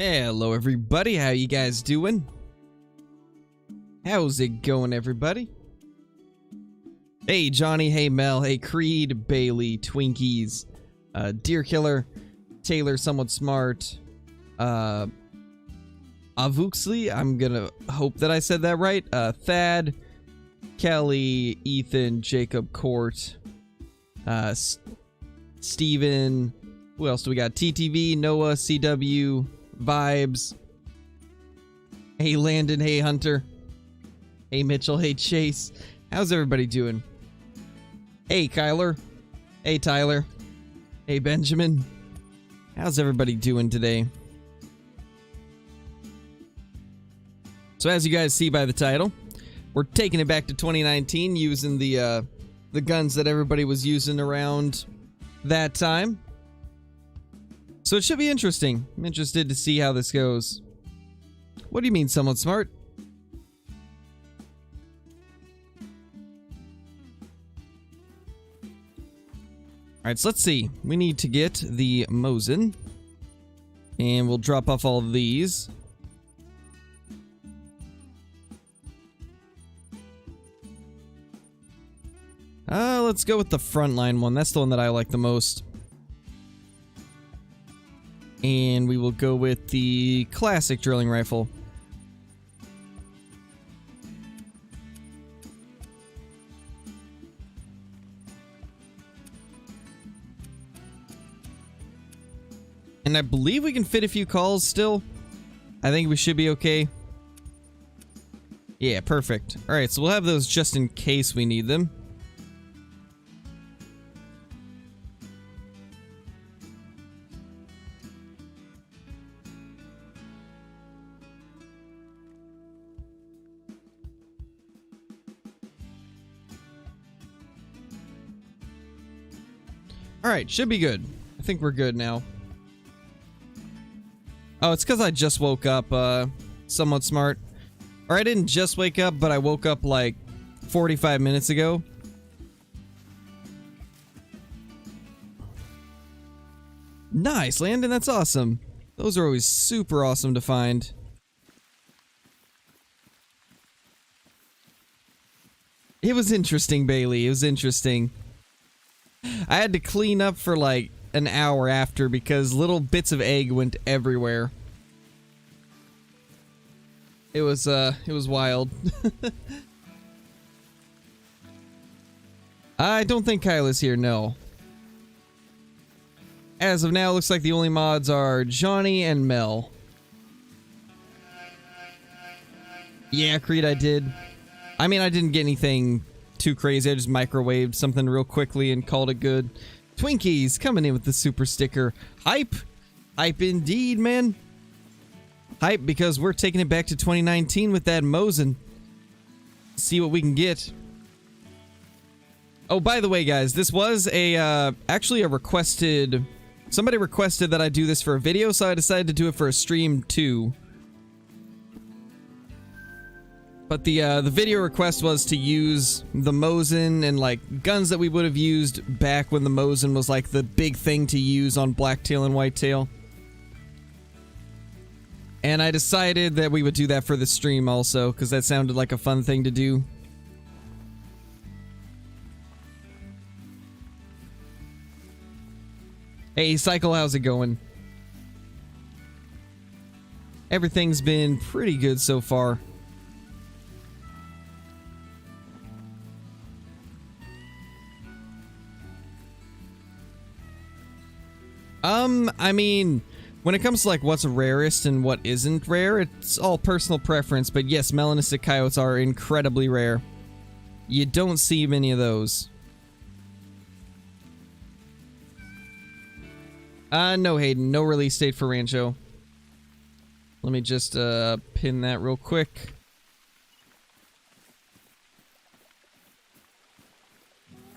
Hello everybody, how you guys doing? How's it going, everybody? Hey Johnny, hey Mel, hey Creed, Bailey, Twinkies, Deer Killer, Taylor, Somewhat Smart, Avuxley, I'm gonna hope that I said that right, Thad, Kelly, Ethan, Jacob, Court, Steven, who else do we got? TTV, Noah, CW, Vibes. Hey Landon, hey Hunter. Hey Mitchell, hey Chase. How's everybody doing? Hey Kyler. Hey Tyler. Hey Benjamin. How's everybody doing today? So as you guys see by the title, we're taking it back to 2019 using the guns that everybody was using around that time. So it should be interesting. I'm interested to see how this goes. What do you mean, somewhat smart? Alright, so let's see. We need to get the Mosin. And we'll drop off all of these. Let's go with the frontline one. That's the one that I like the most. And we will go with the classic drilling rifle. And I believe we can fit a few calls still. I think we should be okay. Yeah, perfect. Alright, so we'll have those just in case we need them. Alright, should be good. I think we're good now. Oh, it's because I just woke up, somewhat smart. Or I didn't just wake up, but I woke up like 45 minutes ago. Nice, Landon, that's awesome. Those are always super awesome to find. It was interesting, Bailey, it was interesting. I had to clean up for like an hour after because little bits of egg went everywhere. It was wild. I don't think Kyle is here, no. As of now, it looks like the only mods are Johnny and Mel. Yeah, Creed, I did. I mean, I didn't get anything too crazy. I just microwaved something real quickly and called it good. Twinkies coming in with the super sticker. Hype! Hype indeed, man. Hype because we're taking it back to 2019 with that Mosin. See what we can get. Oh, by the way, guys, this was a, actually a requested... Somebody requested that I do this for a video, so I decided to do it for a stream, too. But the video request was to use the Mosin and like guns that we would have used back when the Mosin was like the big thing to use on blacktail and whitetail. And I decided that we would do that for the stream also, because that sounded like a fun thing to do. Hey Cycle, how's it going? Everything's been pretty good so far. I mean, when it comes to like what's rarest and what isn't rare, it's all personal preference, but yes, melanistic coyotes are incredibly rare. You don't see many of those. No Hayden, no release date for Rancho. Let me just pin that real quick.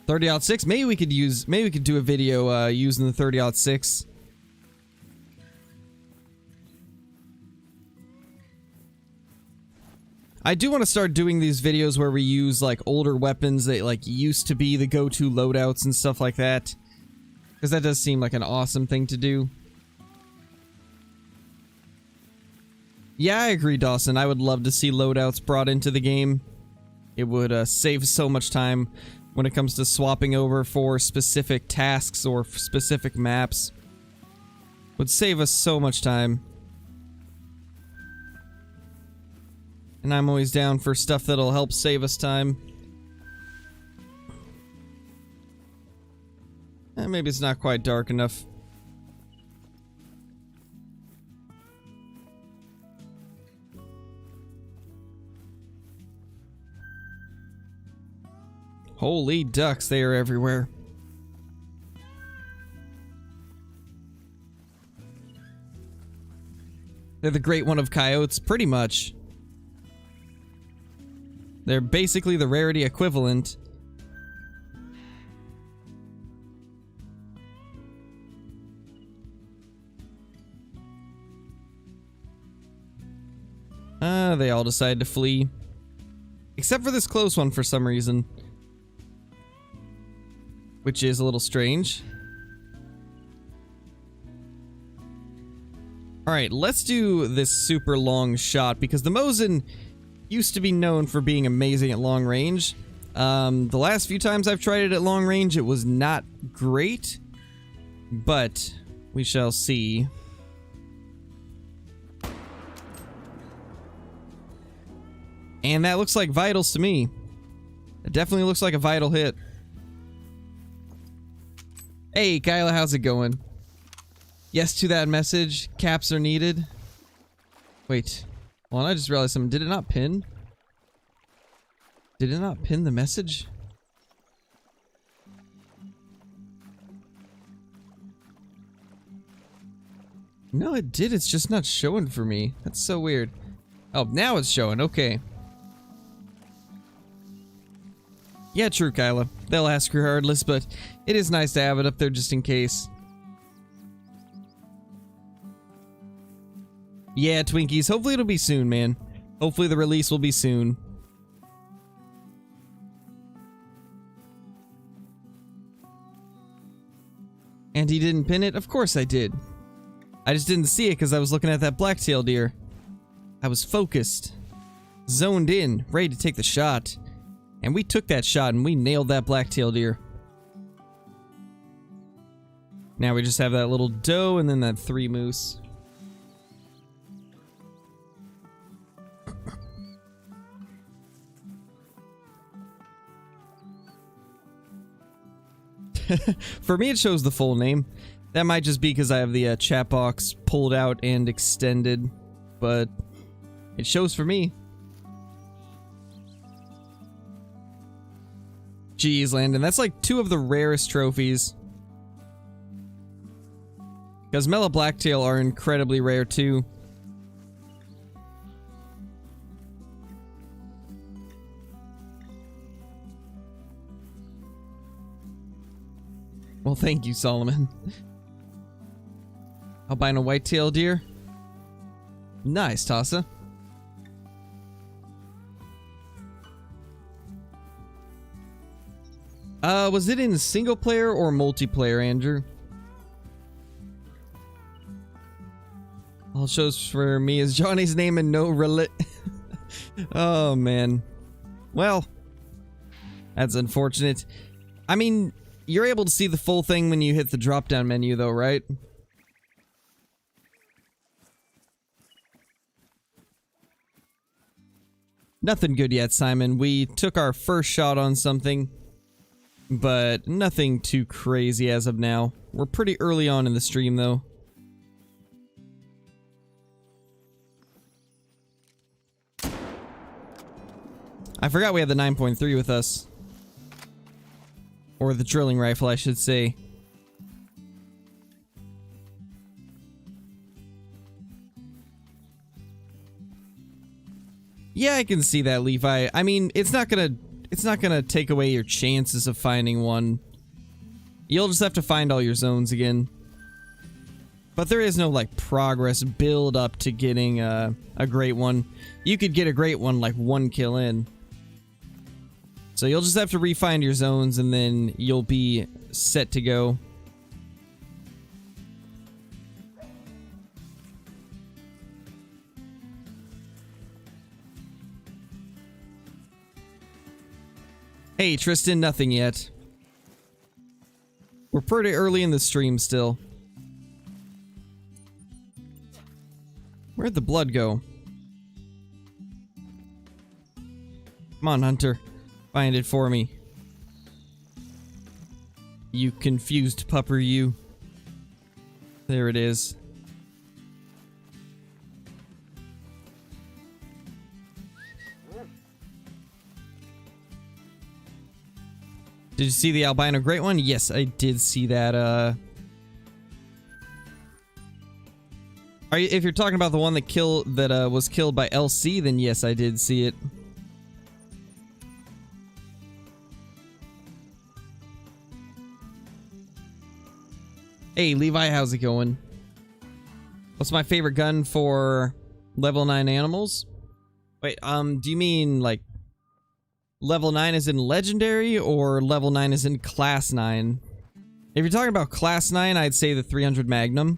.30-06. Maybe we could do a video using the 30-06. I do want to start doing these videos where we use like older weapons that like used to be the go-to loadouts and stuff like that. Because that does seem like an awesome thing to do. Yeah, I agree, Dawson. I would love to see loadouts brought into the game. It would save so much time when it comes to swapping over for specific tasks or specific maps. Would save us so much time. And I'm always down for stuff that'll help save us time. Maybe it's not quite dark enough. Holy ducks, they are everywhere. They're the great one of coyotes, pretty much. They're basically the rarity equivalent. They all decide to flee. Except for this close one for some reason. Which is a little strange. Alright, let's do this super long shot because the Mosin used to be known for being amazing at long range. The last few times I've tried it at long range, it was not great. But we shall see. And that looks like vitals to me. It definitely looks like a vital hit. Hey, Kyla, how's it going? Yes to that message. Caps are needed. Wait. Well, I just realized something. Did it not pin? Did it not pin the message? No, it did. It's just not showing for me. That's so weird. Oh, now it's showing. Okay. Yeah, true, Kyla. They'll ask regardless, but it is nice to have it up there just in case. Yeah, Twinkies. Hopefully it'll be soon, man. Hopefully the release will be soon. And he didn't pin it? Of course I did. I just didn't see it because I was looking at that blacktail deer. I was focused. Zoned in, ready to take the shot. And we took that shot and we nailed that blacktail deer. Now we just have that little doe and then that 3 moose. For me, it shows the full name. That might just be because I have the chat box pulled out and extended, but it shows for me. Jeez, Landon, that's like 2 of the rarest trophies. Because Mellow Blacktail are incredibly rare too. Well, thank you, Solomon. Albino whitetail deer. Nice, Tassa. Was it in single player or multiplayer, Andrew? All it shows for me is Johnny's name and no Oh, man. Well, that's unfortunate. I mean, you're able to see the full thing when you hit the drop-down menu, though, right? Nothing good yet, Simon. We took our first shot on something, but nothing too crazy as of now. We're pretty early on in the stream, though. I forgot we had the 9.3 with us. Or the drilling rifle, I should say. Yeah, I can see that, Levi. I mean, it's not gonna take away your chances of finding one. You'll just have to find all your zones again. But there is no, like, progress build up to getting a great one. You could get a great one, like, 1 kill in. So you'll just have to refine your zones and then you'll be set to go. Hey, Tristan, nothing yet. We're pretty early in the stream still. Where'd the blood go? Come on, Hunter. Find it for me. You confused pupper, you. There it is. Did you see the albino great one? Yes, I did see that. If you're talking about the one that was killed by LC, then yes, I did see it. Hey, Levi, how's it going? What's my favorite gun for level 9 animals? Wait, do you mean like level 9 is in legendary or level 9 is in class 9? If you're talking about class 9, I'd say the 300 Magnum.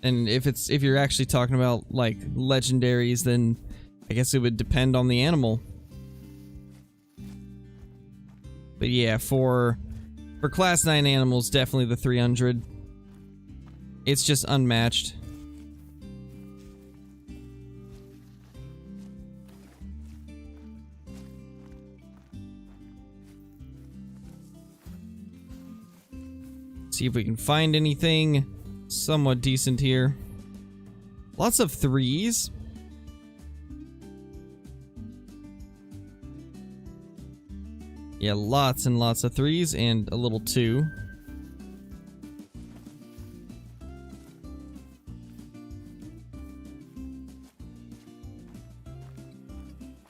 And if you're actually talking about like legendaries, then I guess it would depend on the animal. But yeah, for class 9 animals, definitely the 300. It's just unmatched. See if we can find anything somewhat decent here. Lots of 3s. Yeah, lots and lots of 3s and a little 2.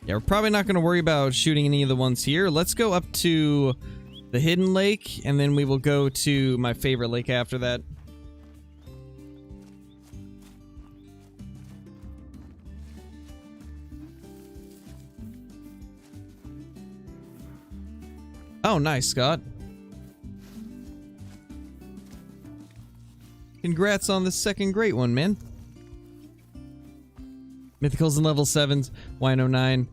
Yeah, we're probably not going to worry about shooting any of the ones here. Let's go up to the hidden lake, and then we will go to my favorite lake after that. Oh, nice, Scott. Congrats on the second great one, man. Mythicals and level 7s, Wino9.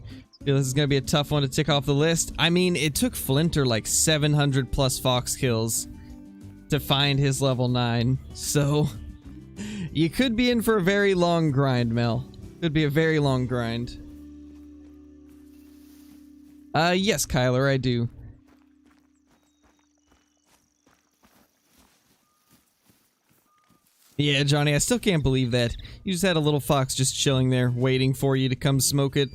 Feel this is gonna be a tough one to tick off the list. I mean, it took Flinter like 700 plus fox kills to find his level 9, so you could be in for a very long grind, Mel. Could be a very long grind. Yes, Kyler, I do. Yeah, Johnny, I still can't believe that. You just had a little fox just chilling there, waiting for you to come smoke it.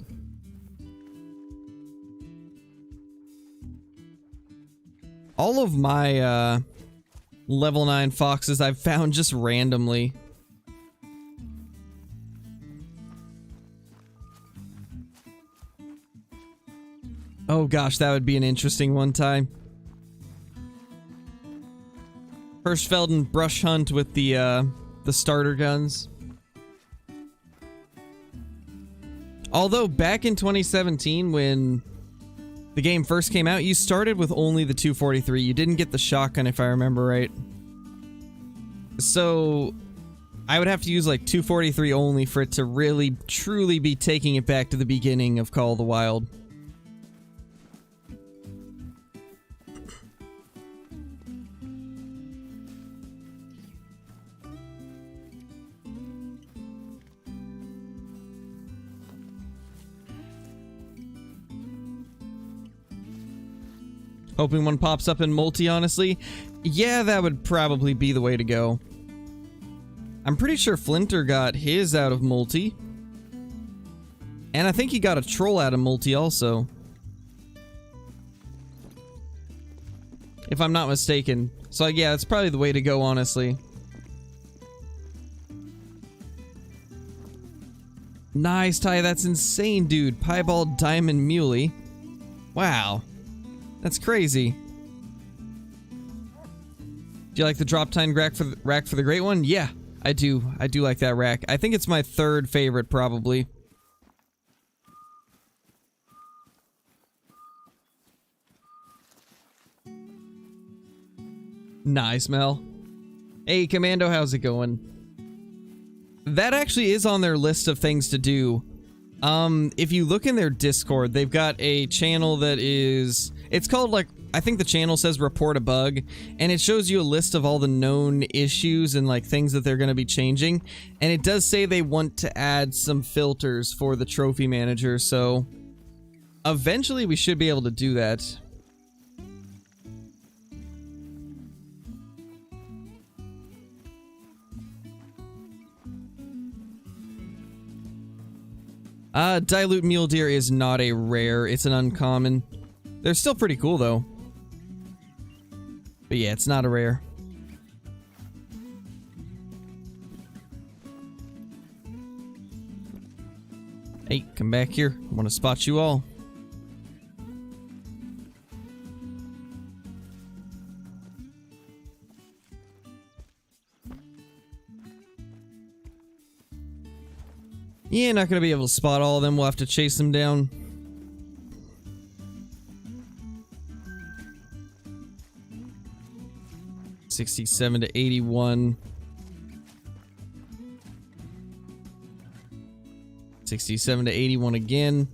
All of my, level 9 foxes I've found just randomly. Oh gosh, that would be an interesting one time. Hirschfelden brush hunt with the starter guns. Although back in 2017 when the game first came out, you started with only the 243. You didn't get the shotgun if I remember right. So I would have to use like 243 only for it to really truly be taking it back to the beginning of Call of the Wild. Hoping one pops up in multi, honestly. Yeah, that would probably be the way to go. I'm pretty sure Flinter got his out of multi. And I think he got a troll out of multi also. If I'm not mistaken. So yeah, that's probably the way to go, honestly. Nice, Ty. That's insane, dude. Piebald Diamond Muley. Wow. That's crazy. Do you like the drop time rack for the great one? Yeah, I do. I do like that rack. I think it's my third favorite, probably. Nice, Mel. Hey, Commando, how's it going? That actually is on their list of things to do, If you look in their Discord, they've got a channel that is, it's called like, I think the channel says report a bug, and it shows you a list of all the known issues and like things that they're going to be changing. And it does say they want to add some filters for the trophy manager, so eventually we should be able to do that. Dilute mule deer is not a rare, it's an uncommon. They're still pretty cool though. But yeah, it's not a rare. Hey, come back here. I want to spot you all. Yeah, not gonna be able to spot all of them. We'll have to chase them down. $67 to $81. $67 to $81 again.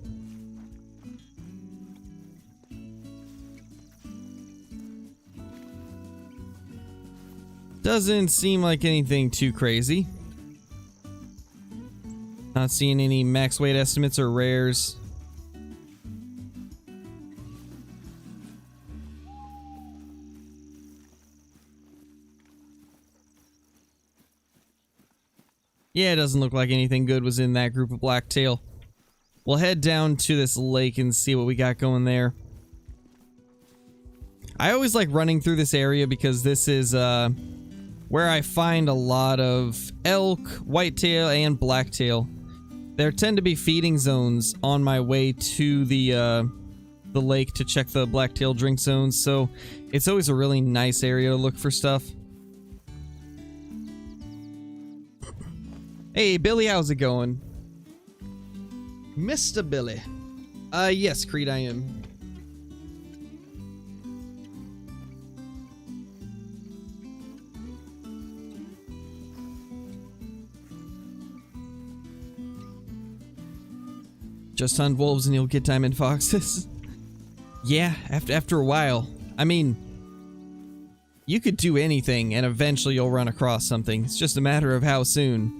Doesn't seem like anything too crazy. Not seeing any max weight estimates or rares. Yeah, it doesn't look like anything good was in that group of blacktail. We'll head down to this lake and see what we got going there. I always like running through this area because this is where I find a lot of elk, whitetail, and blacktail. There tend to be feeding zones on my way to the lake to check the blacktail drink zones, so it's always a really nice area to look for stuff. Hey, Billy, how's it going? Mr. Billy. Yes, Creed, I am. Just hunt wolves and you'll get diamond foxes. Yeah, after a while. I mean, you could do anything and eventually you'll run across something. It's just a matter of how soon.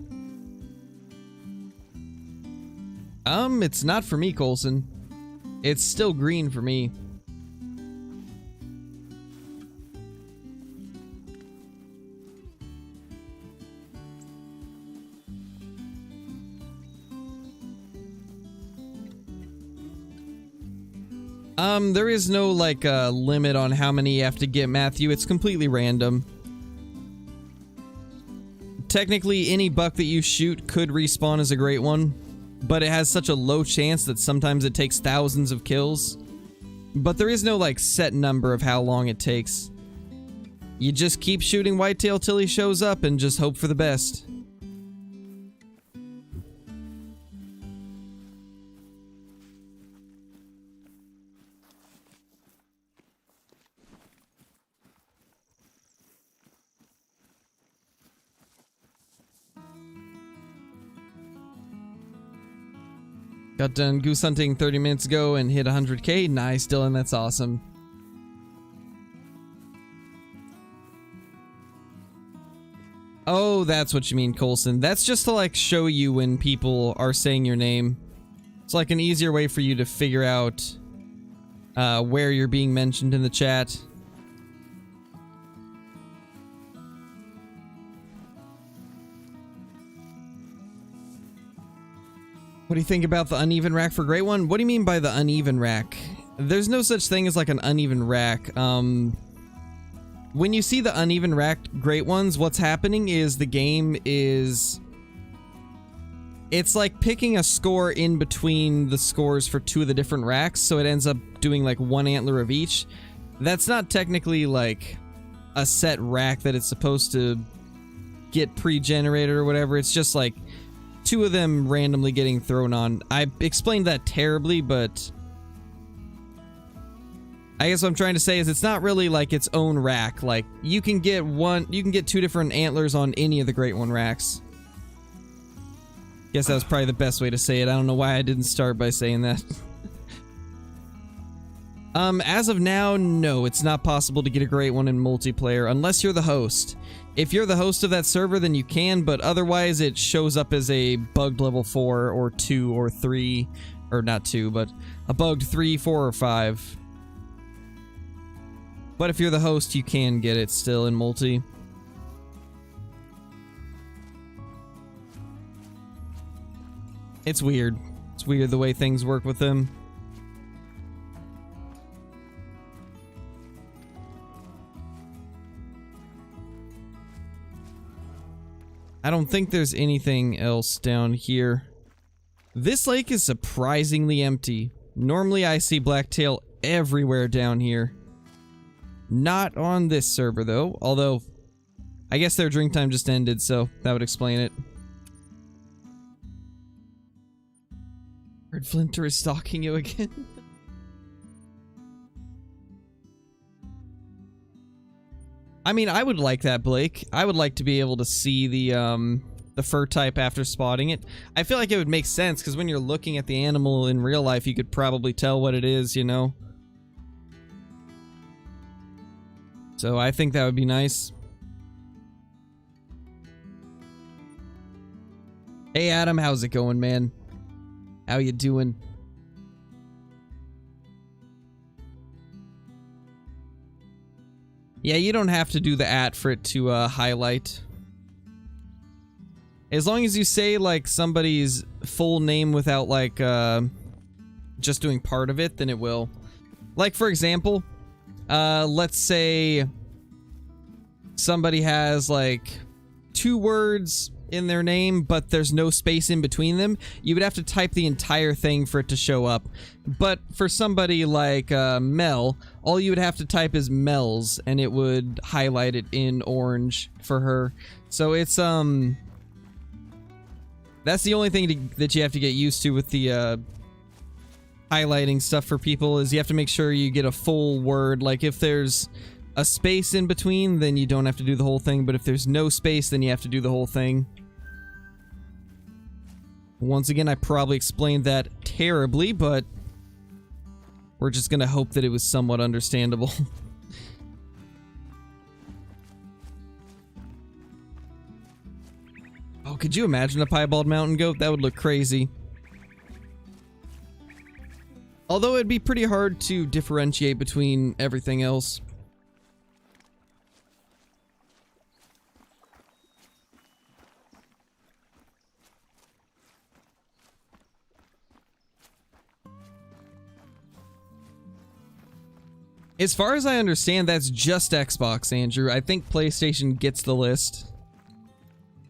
It's not for me, Coulson. It's still green for me. There is no, like, limit on how many you have to get, Matthew. It's completely random. Technically, any buck that you shoot could respawn as a great one, but it has such a low chance that sometimes it takes thousands of kills. But there is no, like, set number of how long it takes. You just keep shooting whitetail till he shows up and just hope for the best. Got done goose hunting 30 minutes ago and hit 100k. Nice, Dylan, that's awesome. Oh, that's what you mean, Coulson. That's just to, like, show you when people are saying your name. It's like an easier way for you to figure out where you're being mentioned in the chat. What do you think about the uneven rack for Great One? What do you mean by the uneven rack? There's no such thing as like an uneven rack. When you see the uneven racked Great Ones, what's happening is the game is... It's like picking a score in between the scores for two of the different racks, so it ends up doing like one antler of each. That's not technically like a set rack that it's supposed to get pre-generated or whatever. It's just like two of them randomly getting thrown on. I explained that terribly, but I guess what I'm trying to say is it's not really like its own rack. Like, you can get two different antlers on any of the Great One racks. Guess that was probably the best way to say it. I don't know why I didn't start by saying that. As of now, no, it's not possible to get a great one in multiplayer unless you're the host. If you're the host of that server, then you can, but otherwise it shows up as a bugged level 4 or 2 or 3, or not 2, but a bugged 3, 4, or 5. But if you're the host, you can get it still in multi. It's weird. It's weird the way things work with them. I don't think there's anything else down here. This lake is surprisingly empty. Normally I see blacktail everywhere down here. Not on this server though, although I guess their drink time just ended, so that would explain it. Red Flinter is stalking you again. I mean, I would like that, Blake. I would like to be able to see the fur type after spotting it. I feel like it would make sense, because when you're looking at the animal in real life, you could probably tell what it is, you know? So I think that would be nice. Hey Adam, how's it going, man? How you doing? Yeah, you don't have to do the @ for it to highlight. As long as you say like somebody's full name without like just doing part of it, then it will. Like for example, let's say somebody has like 2 words in their name, but there's no space in between them. You would have to type the entire thing for it to show up. But for somebody like Mel, all you would have to type is Mel's, and it would highlight it in orange for her. So it's that's the only thing that you have to get used to with the highlighting stuff for people, is you have to make sure you get a full word. Like if there's a space in between, then you don't have to do the whole thing, but if there's no space, then you have to do the whole thing. Once again, I probably explained that terribly, but we're just gonna hope that it was somewhat understandable. Oh, could you imagine a piebald mountain goat? That would look crazy. Although it'd be pretty hard to differentiate between everything else. As far as I understand, that's just Xbox, Andrew. I think PlayStation gets the list.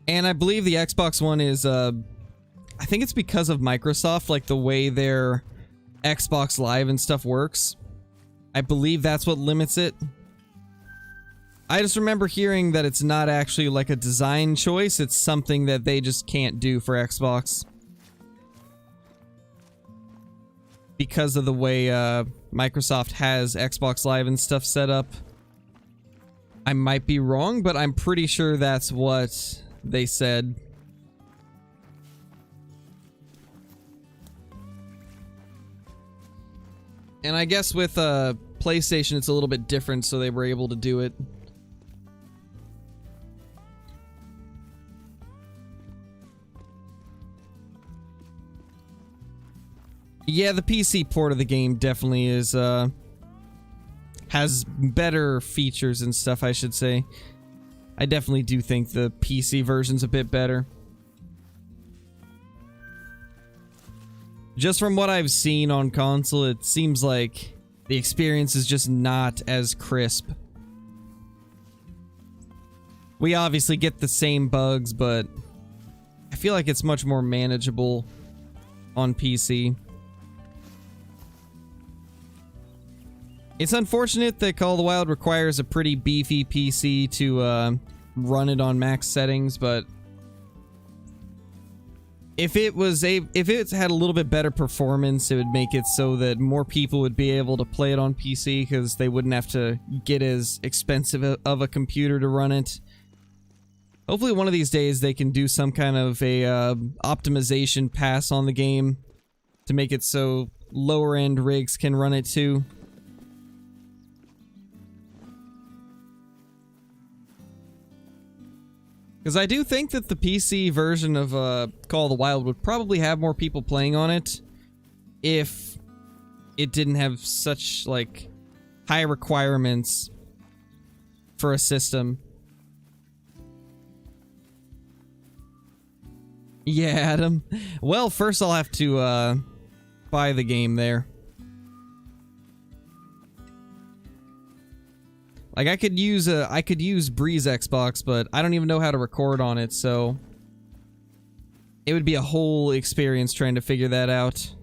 And I believe the Xbox one is, I think it's because of Microsoft, like the way their Xbox Live and stuff works. I believe that's what limits it. I just remember hearing that it's not actually like a design choice, it's something that they just can't do for Xbox. Because of the way Microsoft has Xbox Live and stuff set up. I might be wrong, but I'm pretty sure that's what they said. And I guess with PlayStation it's a little bit different, so they were able to do it. Yeah, the PC port of the game definitely is, has better features and stuff, I should say. I definitely do think the PC version's a bit better. Just from what I've seen on console, it seems like the experience is just not as crisp. We obviously get the same bugs, but I feel like it's much more manageable on PC. It's unfortunate that Call of the Wild requires a pretty beefy PC to run it on max settings, but if it had a little bit better performance, it would make it so that more people would be able to play it on PC, because they wouldn't have to get as expensive of a computer to run it. Hopefully one of these days they can do some kind of a optimization pass on the game to make it so lower end rigs can run it too. Because I do think that the PC version of Call of the Wild would probably have more people playing on it if it didn't have such, like, high requirements for a system. Yeah, Adam. Well, first I'll have to buy the game there. Like, I could use Breeze Xbox, but I don't even know how to record on it, so it would be a whole experience trying to figure that out.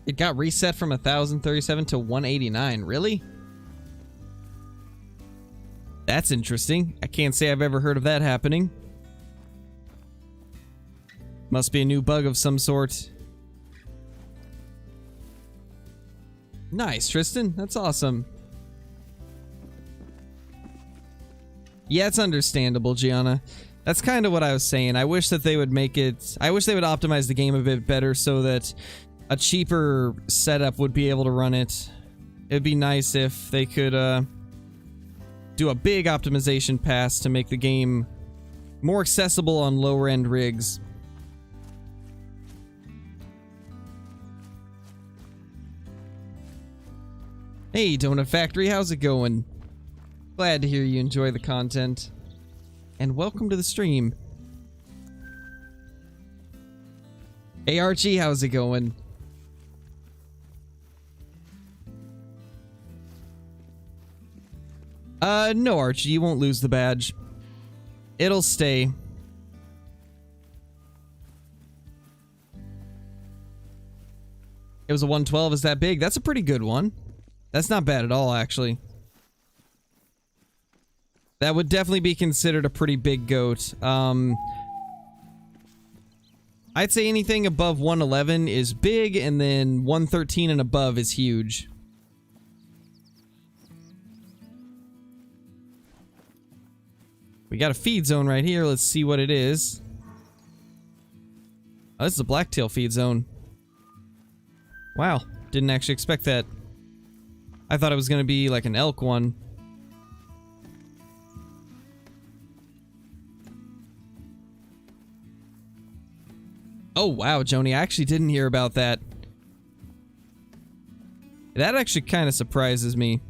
It got reset from 1037 to 189. Really? That's interesting. I can't say I've ever heard of that happening. Must be a new bug of some sort. Nice, Tristan. That's awesome. Yeah, it's understandable, Gianna. That's kind of what I was saying. I wish that they would make it... I wish they would optimize the game a bit better so that a cheaper setup would be able to run it. It'd be nice if they could do a big optimization pass to make the game more accessible on lower end rigs. Hey, Donut Factory, how's it going? Glad to hear you enjoy the content. And welcome to the stream. Hey Archie, how's it going? No, Archie, you won't lose the badge. It'll stay. It was a 112, is that big? That's a pretty good one. That's not bad at all, actually. That would definitely be considered a pretty big goat. I'd say anything above 111 is big, and then 113 and above is huge. We got a feed zone right here. Let's see what it is. Oh, this is a blacktail feed zone. Wow, didn't actually expect that. I thought it was going to be like an elk one. Oh, wow, Joni, I actually didn't hear about that. That actually kind of surprises me.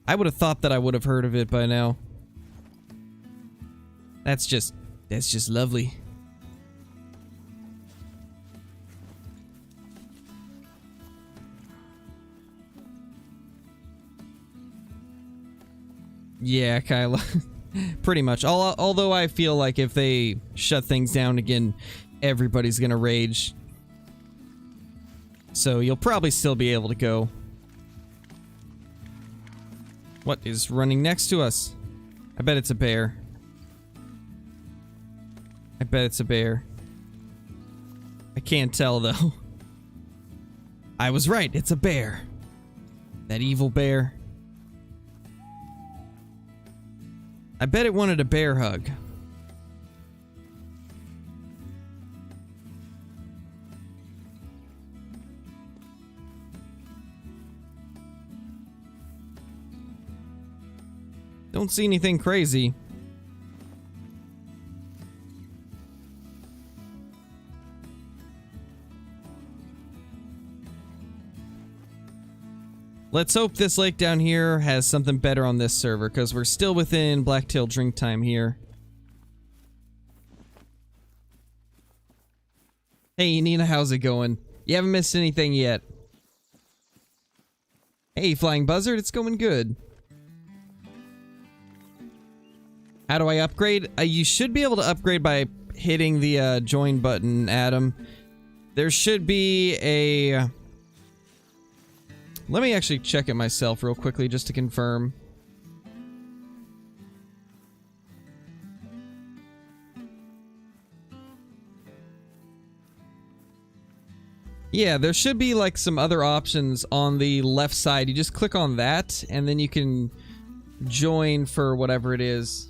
I would have thought that I would have heard of it by now. That's just lovely. Yeah, Kyla. Pretty much. Although I feel like if they shut things down again, everybody's gonna rage. So you'll probably still be able to go. What is running next to us? I bet it's a bear. I bet it's a bear. I can't tell, though. I was right, it's a bear. That evil bear. I bet it wanted a bear hug. Don't see anything crazy. Let's hope this lake down here has something better on this server, because we're still within Blacktail drink time here. Hey, Nina, how's it going? You haven't missed anything yet. Hey, Flying Buzzard, it's going good. How do I upgrade? You should be able to upgrade by hitting the join button, Adam. There should be a... Let me actually check it myself real quickly just to confirm. Yeah, there should be like some other options on the left side. You just click on that, and then you can join for whatever it is.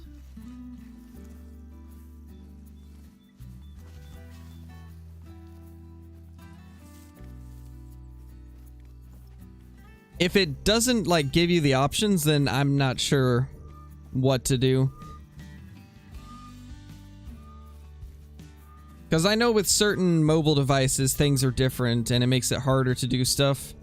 If it doesn't like give you the options, then I'm not sure what to do. Because I know with certain mobile devices, things are different and it makes it harder to do stuff.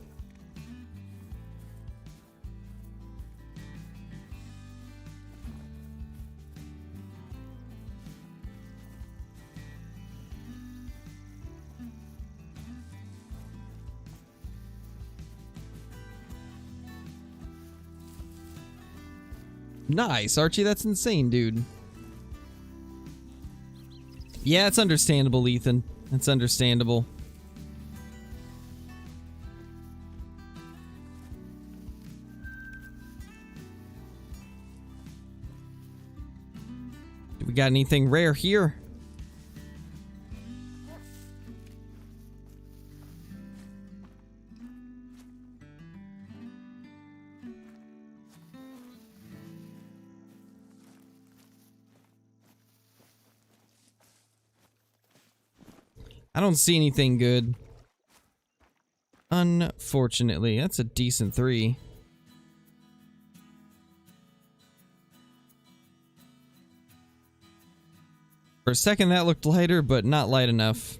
Nice, Archie, that's insane, dude. Yeah, it's understandable, Ethan. It's understandable. Do we got anything rare here? I don't see anything good. Unfortunately, that's a decent 3. For a second that looked lighter, but not light enough.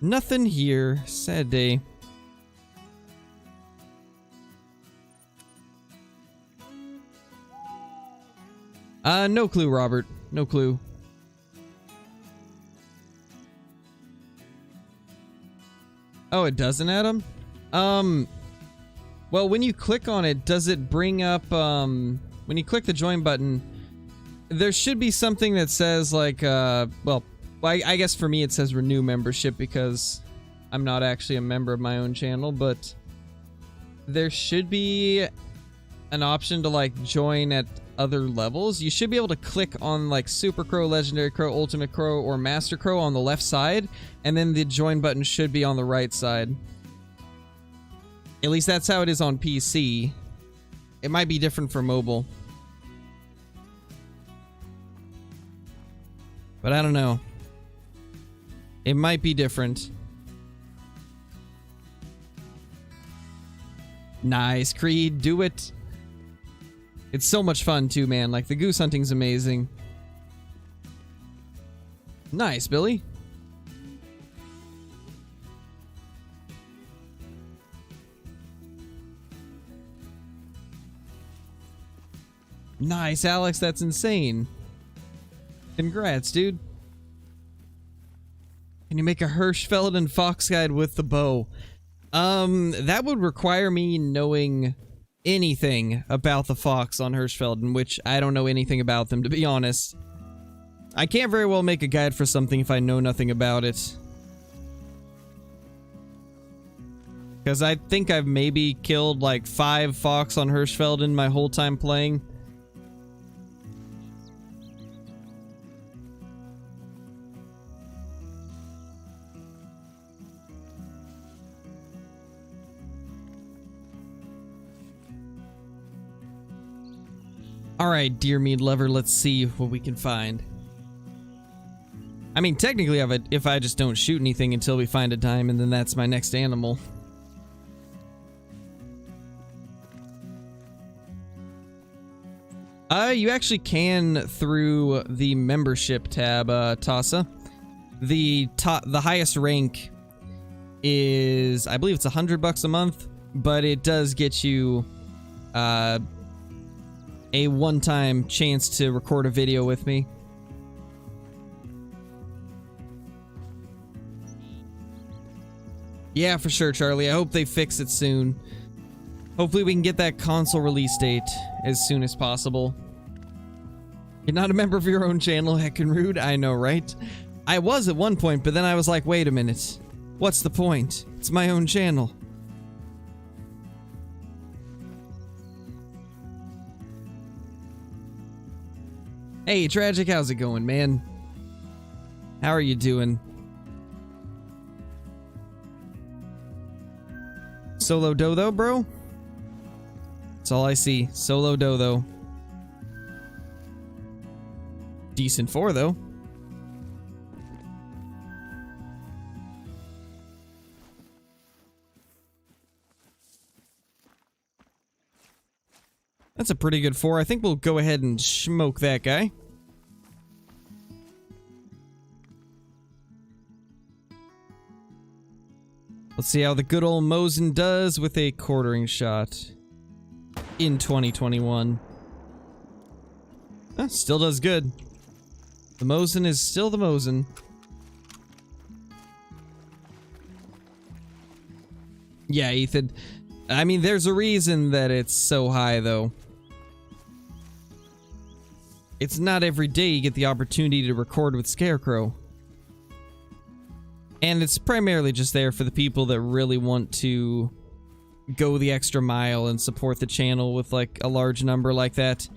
Nothing here. Sad day. No clue, Robert. No clue. Oh, it doesn't, Adam? Well, when you click on it, does it bring up, when you click the join button, there should be something that says, like, well, I guess for me it says renew membership because I'm not actually a member of my own channel, but there should be an option to like join at other levels. You should be able to click on like Super Crow, Legendary Crow, Ultimate Crow, or Master Crow on the left side, and then the join button should be on the right side. At least that's how it is on PC. It might be different for mobile. But I don't know. It might be different. Nice, Creed. Do it. It's so much fun, too, man. Like, the goose hunting's amazing. Nice, Billy. Nice, Alex. That's insane. Congrats, dude. Can you make a Hirschfeld fox guide with the bow? That would require me knowing anything about the fox on Hirschfeld, which I don't know anything about them, to be honest. I can't very well make a guide for something if I know nothing about it. Because I think I've maybe killed like 5 fox on Hirschfeld in my whole time playing. Alright, deer meat lover, let's see what we can find. I mean, technically, if I just don't shoot anything until we find a diamond, then that's my next animal. You actually can through the membership tab, Tassa. The highest rank is, I believe it's $100 a month, but it does get you, a one-time chance to record a video with me. Yeah, for sure, Charlie. I hope they fix it soon. Hopefully we can get that console release date as soon as possible. You're not a member of your own channel, heckin' rude. I know, right? I was at one point, but then I was like, wait a minute. What's the point? It's my own channel. Hey, Tragic, how's it going, man? How are you doing? Solo Dodo, bro? That's all I see. Solo Dodo. Decent 4, though. That's a pretty good 4. I think we'll go ahead and smoke that guy. Let's see how the good old Mosin does with a quartering shot in 2021. Still does good. The Mosin is still the Mosin. Yeah, Ethan. I mean, there's a reason that it's so high, though. It's not every day you get the opportunity to record with Scarecrow. And it's primarily just there for the people that really want to go the extra mile and support the channel with, like, a large number like that.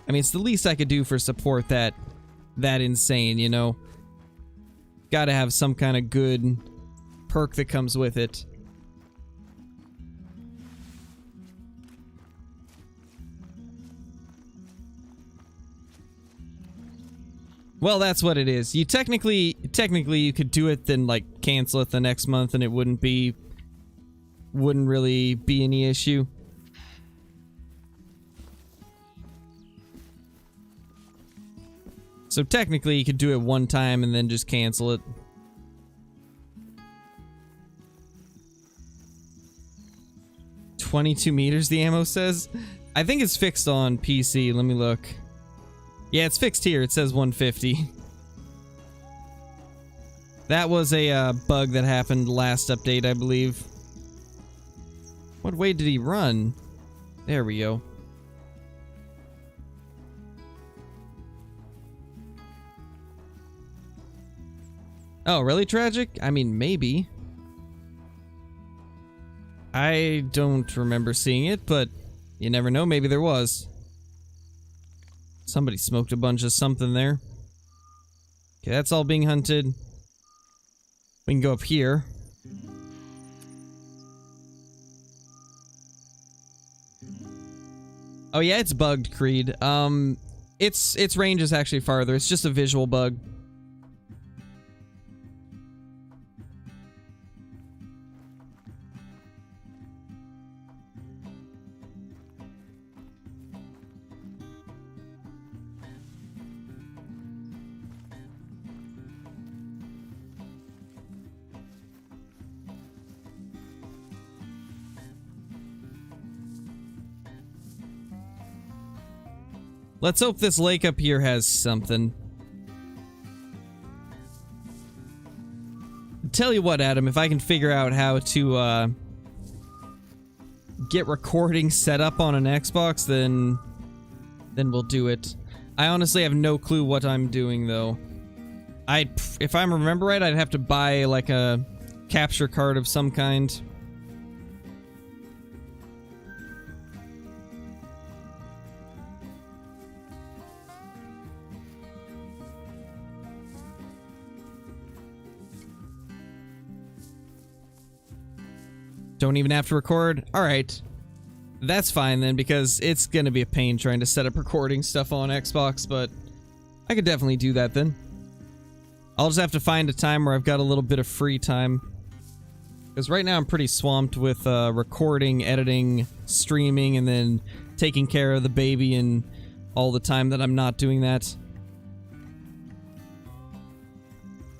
I mean, it's the least I could do for support that insane, you know? Gotta have some kind of good perk that comes with it. Well, that's what it is. You technically you could do it, then like cancel it the next month, and it wouldn't really be any issue. So technically, you could do it one time and then just cancel it. "22 meters," the ammo says. I think it's fixed on PC. Let me look. Yeah, it's fixed here. It says 150. That was a bug that happened last update, I believe. What way did he run? There we go. Oh, really, Tragic? I mean, maybe. I don't remember seeing it, but you never know. Maybe there was. Somebody smoked a bunch of something there. Okay, that's all being hunted. We can go up here. Oh yeah, it's bugged, Creed. Its range is actually farther. It's just a visual bug. Let's hope this lake up here has something. Tell you what, Adam, if I can figure out how to get recording set up on an Xbox, then we'll do it. I honestly have no clue what I'm doing, though. If I remember right, I'd have to buy like a capture card of some kind. Don't even have to record? Alright. That's fine then, because it's gonna be a pain trying to set up recording stuff on Xbox, but I could definitely do that then. I'll just have to find a time where I've got a little bit of free time. Because right now I'm pretty swamped with recording, editing, streaming, and then taking care of the baby and all the time that I'm not doing that.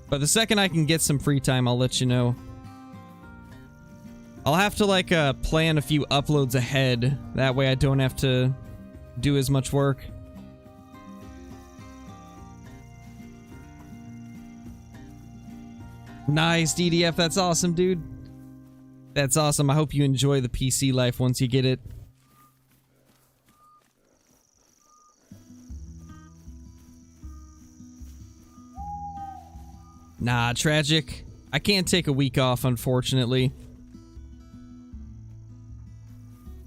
But the second I can get some free time, I'll let you know. I'll have to, like, plan a few uploads ahead. That way I don't have to do as much work. Nice, DDF. That's awesome, dude. That's awesome. I hope you enjoy the PC life once you get it. Nah, tragic. I can't take a week off, unfortunately.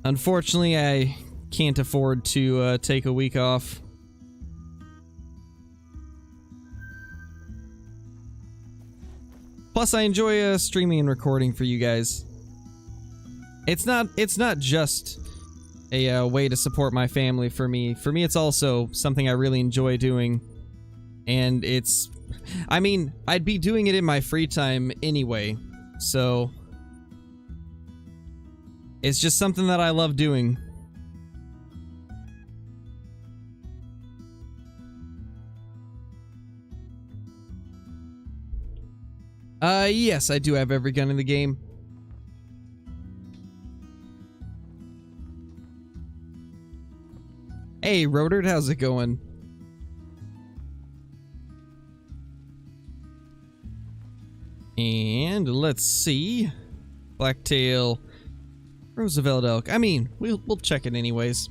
Unfortunately, I can't afford to take a week off. Plus, I enjoy streaming and recording for you guys. It's not just a way to support my family for me. For me, it's also something I really enjoy doing. And it's... I mean, I'd be doing it in my free time anyway. So... it's just something that I love doing. Yes, I do have every gun in the game. Hey, Rodert, how's it going? And let's see. Blacktail, Roosevelt elk. I mean, we'll check it anyways.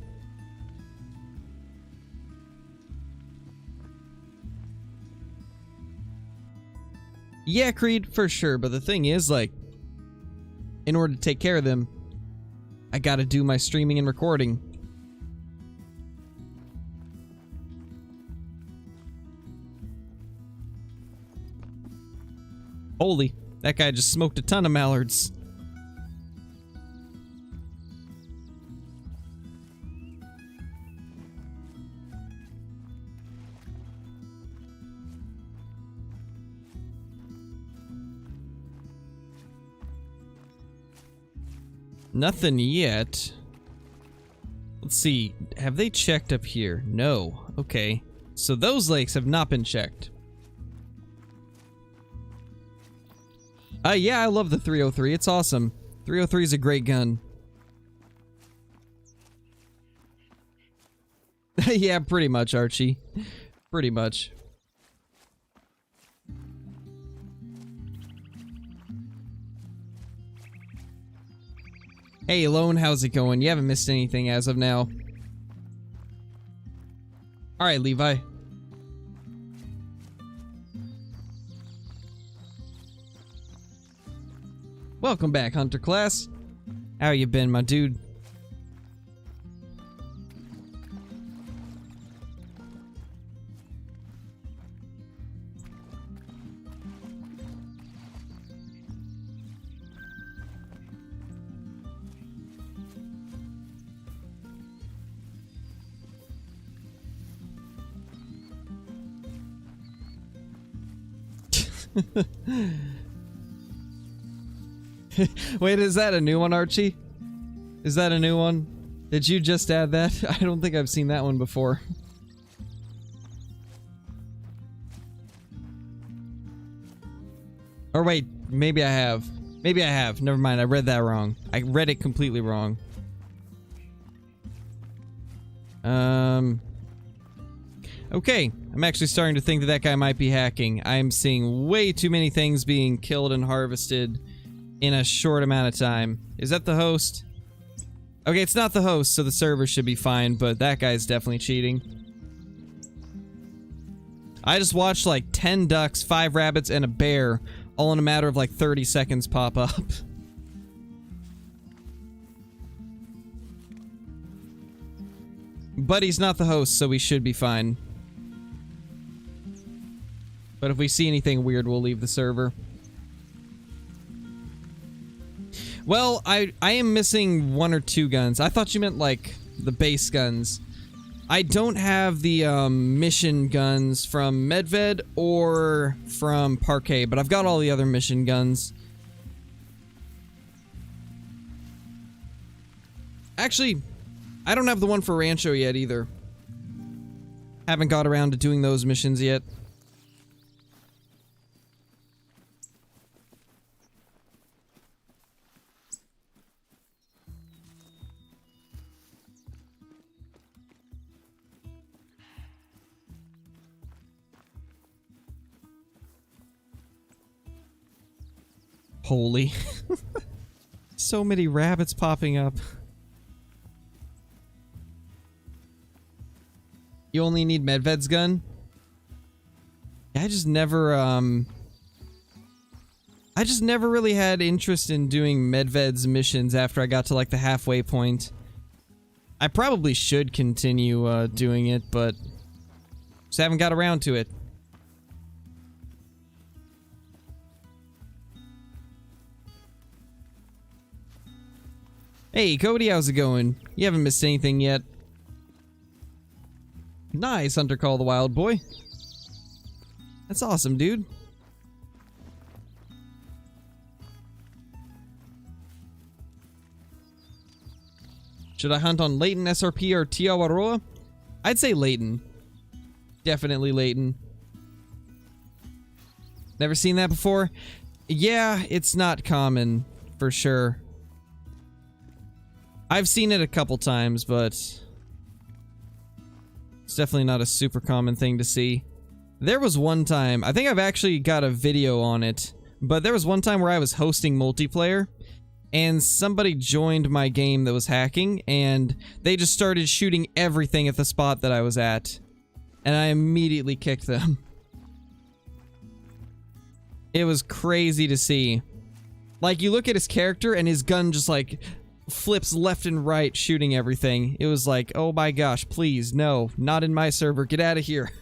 Yeah, Creed, for sure. But the thing is, like, in order to take care of them, I gotta do my streaming and recording. Holy, that guy just smoked a ton of mallards. Nothing yet. Let's see. Have they checked up here? No. Okay. So those lakes have not been checked. Yeah, I love the 303. It's awesome. 303 is a great gun. Yeah, pretty much, Archie. Pretty much. Hey, Lone, how's it going? You haven't missed anything as of now. Alright, Levi. Welcome back, Hunter Class. How you been, my dude? Wait, is that a new one, Archie? Is that a new one? Did you just add that? I don't think I've seen that one before. Or wait, maybe I have. Maybe I have. Never mind, I read that wrong. I read it completely wrong. Okay, I'm actually starting to think that that guy might be hacking. I'm seeing way too many things being killed and harvested in a short amount of time. Is that the host? Okay, it's not the host, so the server should be fine, but that guy's definitely cheating. I just watched like 10 ducks, 5 rabbits, and a bear, all in a matter of like 30 seconds pop up. But he's not the host, so we should be fine. But if we see anything weird, we'll leave the server. Well, I am missing 1 or 2 guns. I thought you meant, like, the base guns. I don't have the, mission guns from Medved or from Parquet, but I've got all the other mission guns. Actually, I don't have the one for Rancho yet, either. Haven't got around to doing those missions yet. Holy. So many rabbits popping up. You only need Medved's gun? I just never, I just never really had interest in doing Medved's missions after I got to like the halfway point. I probably should continue doing it, but just haven't got around to it. Hey, Cody, how's it going? You haven't missed anything yet. Nice, Hunter Call the Wild Boy. That's awesome, dude. Should I hunt on Leighton, SRP, or Tiawaroa? I'd say Leighton. Definitely Leighton. Never seen that before? Yeah, it's not common, for sure. I've seen it a couple times, but it's definitely not a super common thing to see. There was one time, I think I've actually got a video on it, but there was one time where I was hosting multiplayer, and somebody joined my game that was hacking, and they just started shooting everything at the spot that I was at, and I immediately kicked them. It was crazy to see. Like, you look at his character, and his gun just, like, flips left and right shooting everything. It was like, oh my gosh, please, no, not in my server, get out of here.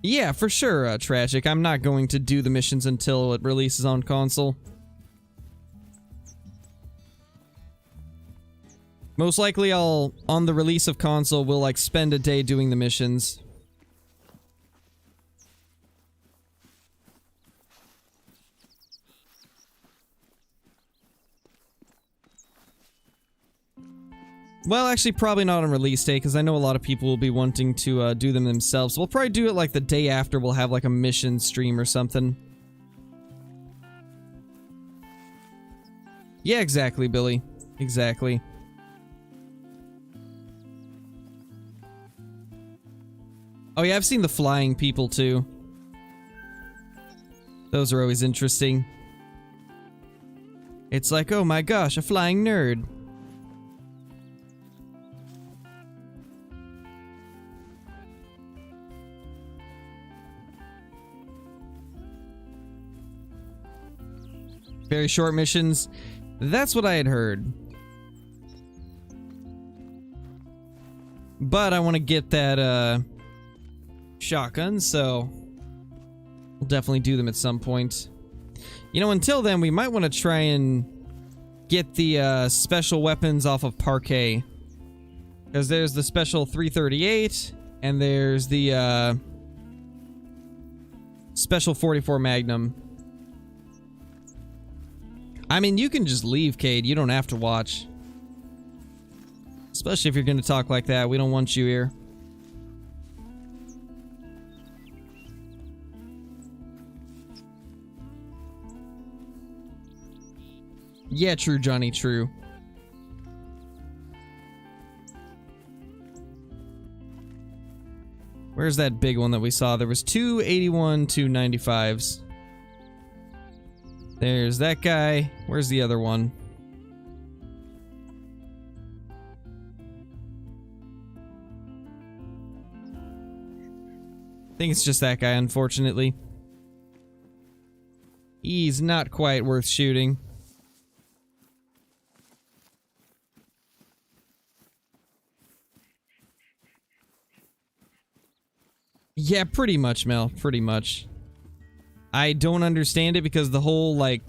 Yeah, for sure, Tragic. I'm not going to do the missions until it releases on console. Most likely I'll, on the release of console, will like spend a day doing the missions. Well, actually, probably not on release day, because I know a lot of people will be wanting to do them themselves. We'll probably do it like the day after. We'll have like a mission stream or something. Yeah, exactly, Billy. Exactly. Oh yeah, I've seen the flying people too. Those are always interesting. It's like, oh my gosh, a flying nerd. Very short missions. That's what I had heard. But I want to get that shotgun, so we'll definitely do them at some point. You know, until then, we might want to try and get the special weapons off of Parquet. Because there's the special 338, and there's the special 44 Magnum. I mean, you can just leave, Cade. You don't have to watch. Especially if you're going to talk like that. We don't want you here. Yeah, true, Johnny, true. Where's that big one that we saw? There was 281, 295s. There's that guy. Where's the other one? I think it's just that guy, unfortunately. He's not quite worth shooting. Yeah, pretty much, Mel. Pretty much. I don't understand it because the whole, like,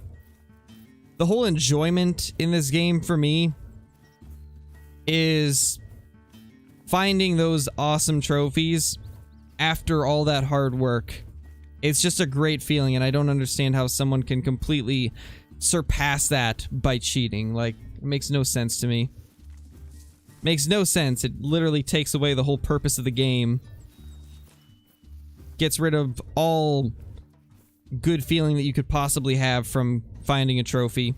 the whole enjoyment in this game for me is finding those awesome trophies after all that hard work. It's just a great feeling, and I don't understand how someone can completely surpass that by cheating. Like, it makes no sense to me. Makes no sense. It literally takes away the whole purpose of the game. Gets rid of all good feeling that you could possibly have from finding a trophy.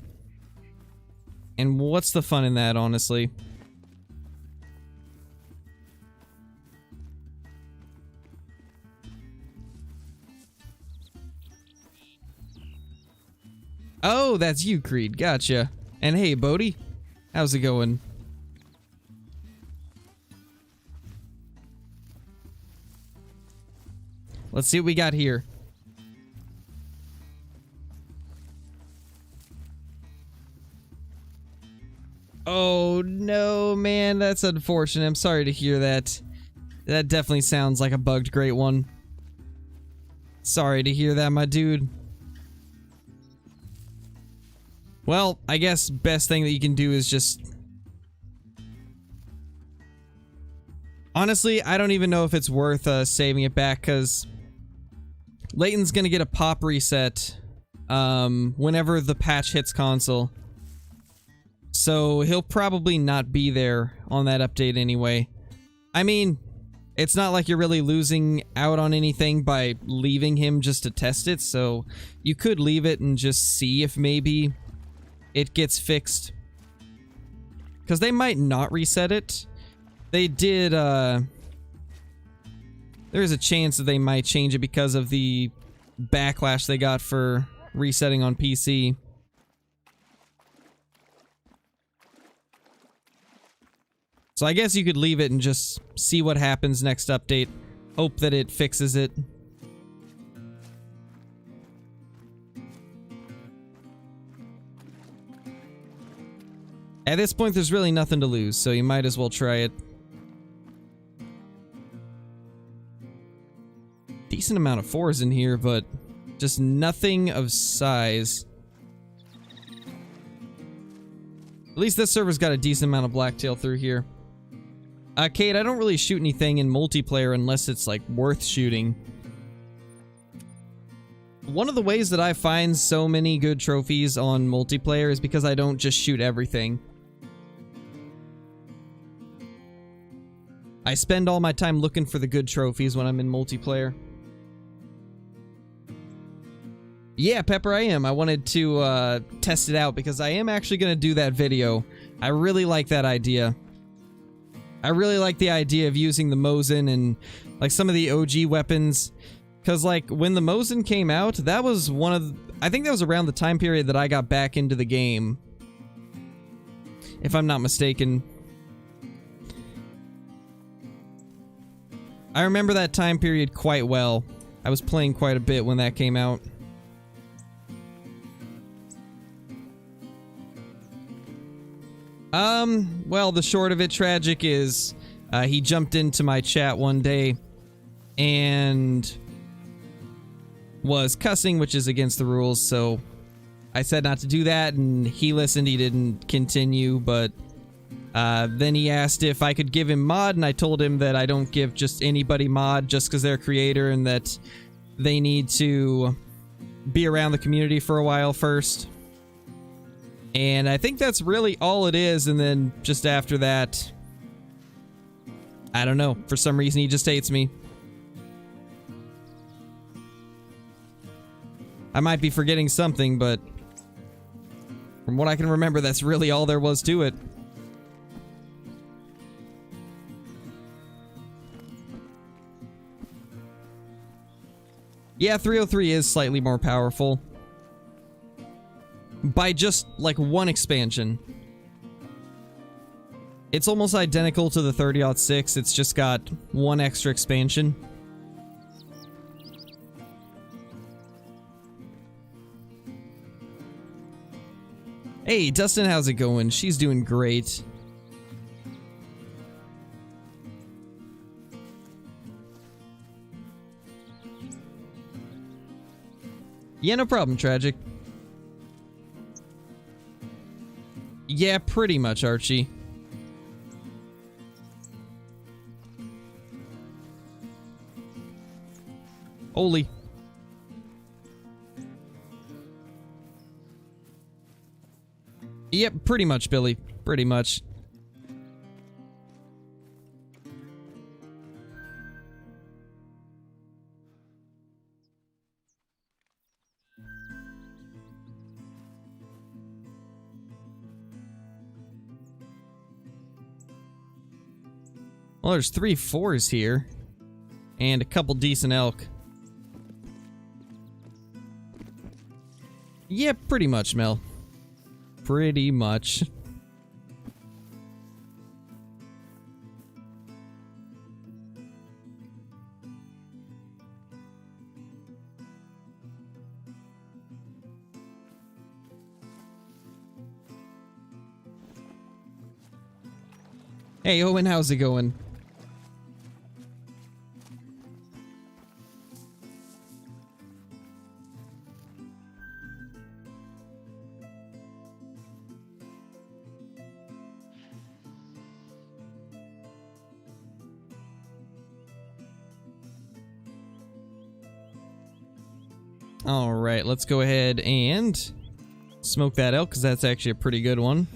And what's the fun in that, honestly? Oh, that's you, Creed. Gotcha. And hey, Bodhi. How's it going? Let's see what we got here. Oh no, man, that's unfortunate. I'm sorry to hear that. That definitely sounds like a bugged Great One. Sorry to hear that, my dude. Well, I guess best thing that you can do is just... Honestly, I don't even know if it's worth saving it back, because Layton's gonna get a pop reset whenever the patch hits console. So he'll probably not be there on that update anyway. I mean, it's not like you're really losing out on anything by leaving him just to test it, so you could leave it and just see if maybe it gets fixed. Because they might not reset it. They did, there's a chance that they might change it because of the backlash they got for resetting on PC. So I guess you could leave it and just see what happens next update. Hope that it fixes it. At this point, there's really nothing to lose, so you might as well try it. Decent amount of 4s in here, but just nothing of size. At least this server's got a decent amount of blacktail through here. Kate, I don't really shoot anything in multiplayer unless it's, like, worth shooting. One of the ways that I find so many good trophies on multiplayer is because I don't just shoot everything. I spend all my time looking for the good trophies when I'm in multiplayer. Yeah, Pepper, I am. I wanted to test it out because I am actually going to do that video. I really like that idea. I really like the idea of using the Mosin and like some of the OG weapons. Because like when the Mosin came out, that was one of... I think that was around the time period that I got back into the game. If I'm not mistaken. I remember that time period quite well. I was playing quite a bit when that came out. Well, the short of it, Tragic, is he jumped into my chat one day and was cussing, which is against the rules, so I said not to do that, and he listened. He didn't continue, but then he asked if I could give him mod, and I told him that I don't give just anybody mod just because they're a creator and that they need to be around the community for a while first. And I think that's really all it is, and then just after that, I don't know, for some reason he just hates me. I might be forgetting something, but from what I can remember, that's really all there was to it. Yeah, 303 is slightly more powerful. By just, like, one expansion. It's almost identical to the 30-06, it's just got one extra expansion. Hey, Dustin, how's it going? She's doing great. Yeah, no problem, Tragic. Yeah, pretty much, Archie. Holy. Yep, pretty much, Billy. Pretty much. Well, there's 3 4s here. And a couple decent elk. Yeah, pretty much, Mel. Pretty much. Hey, Owen, how's it going? All right, let's go ahead and smoke that elk, because that's actually a pretty good one.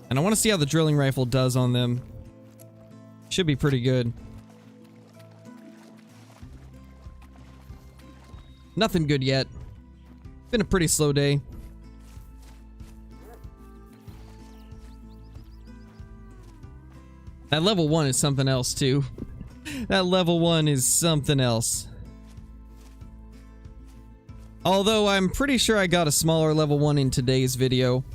And I want to see how the drilling rifle does on them. Should be pretty good. Nothing good yet. Been a pretty slow day. That level 1 is something else too. That level 1 is something else. Although I'm pretty sure I got a smaller level 1 in today's video.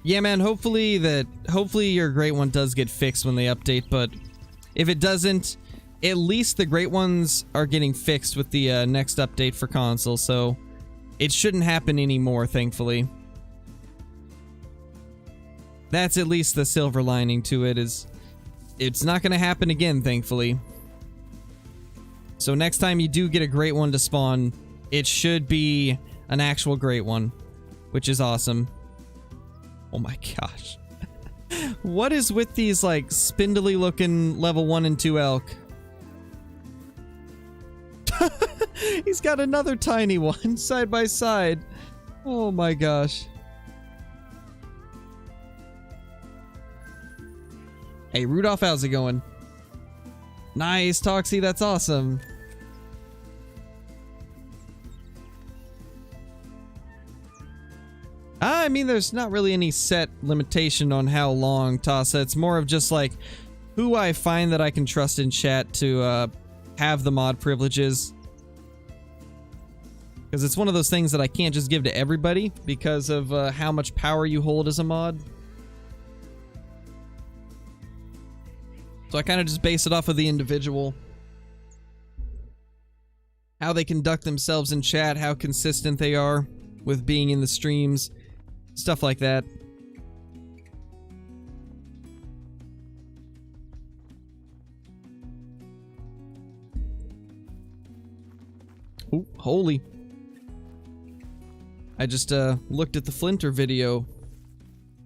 Yeah, man, hopefully your great one does get fixed when they update, but if it doesn't, at least the great ones are getting fixed with the next update for console, so it shouldn't happen anymore, thankfully. That's at least the silver lining to it, is it's not going to happen again, thankfully. So next time you do get a great one to spawn, it should be an actual great one, which is awesome. Oh my gosh. What is with these, like, spindly looking level 1 and 2 elk? He's got another tiny one side by side. Oh my gosh. Hey, Rudolph, how's it going? Nice, Toxie, that's awesome. I mean, there's not really any set limitation on how long, Tassa. It's more of just like who I find that I can trust in chat to have the mod privileges. Because it's one of those things that I can't just give to everybody because of how much power you hold as a mod. So I kind of just base it off of the individual. How they conduct themselves in chat, how consistent they are with being in the streams. Stuff like that. Oh, holy. I just looked at the Flinter video.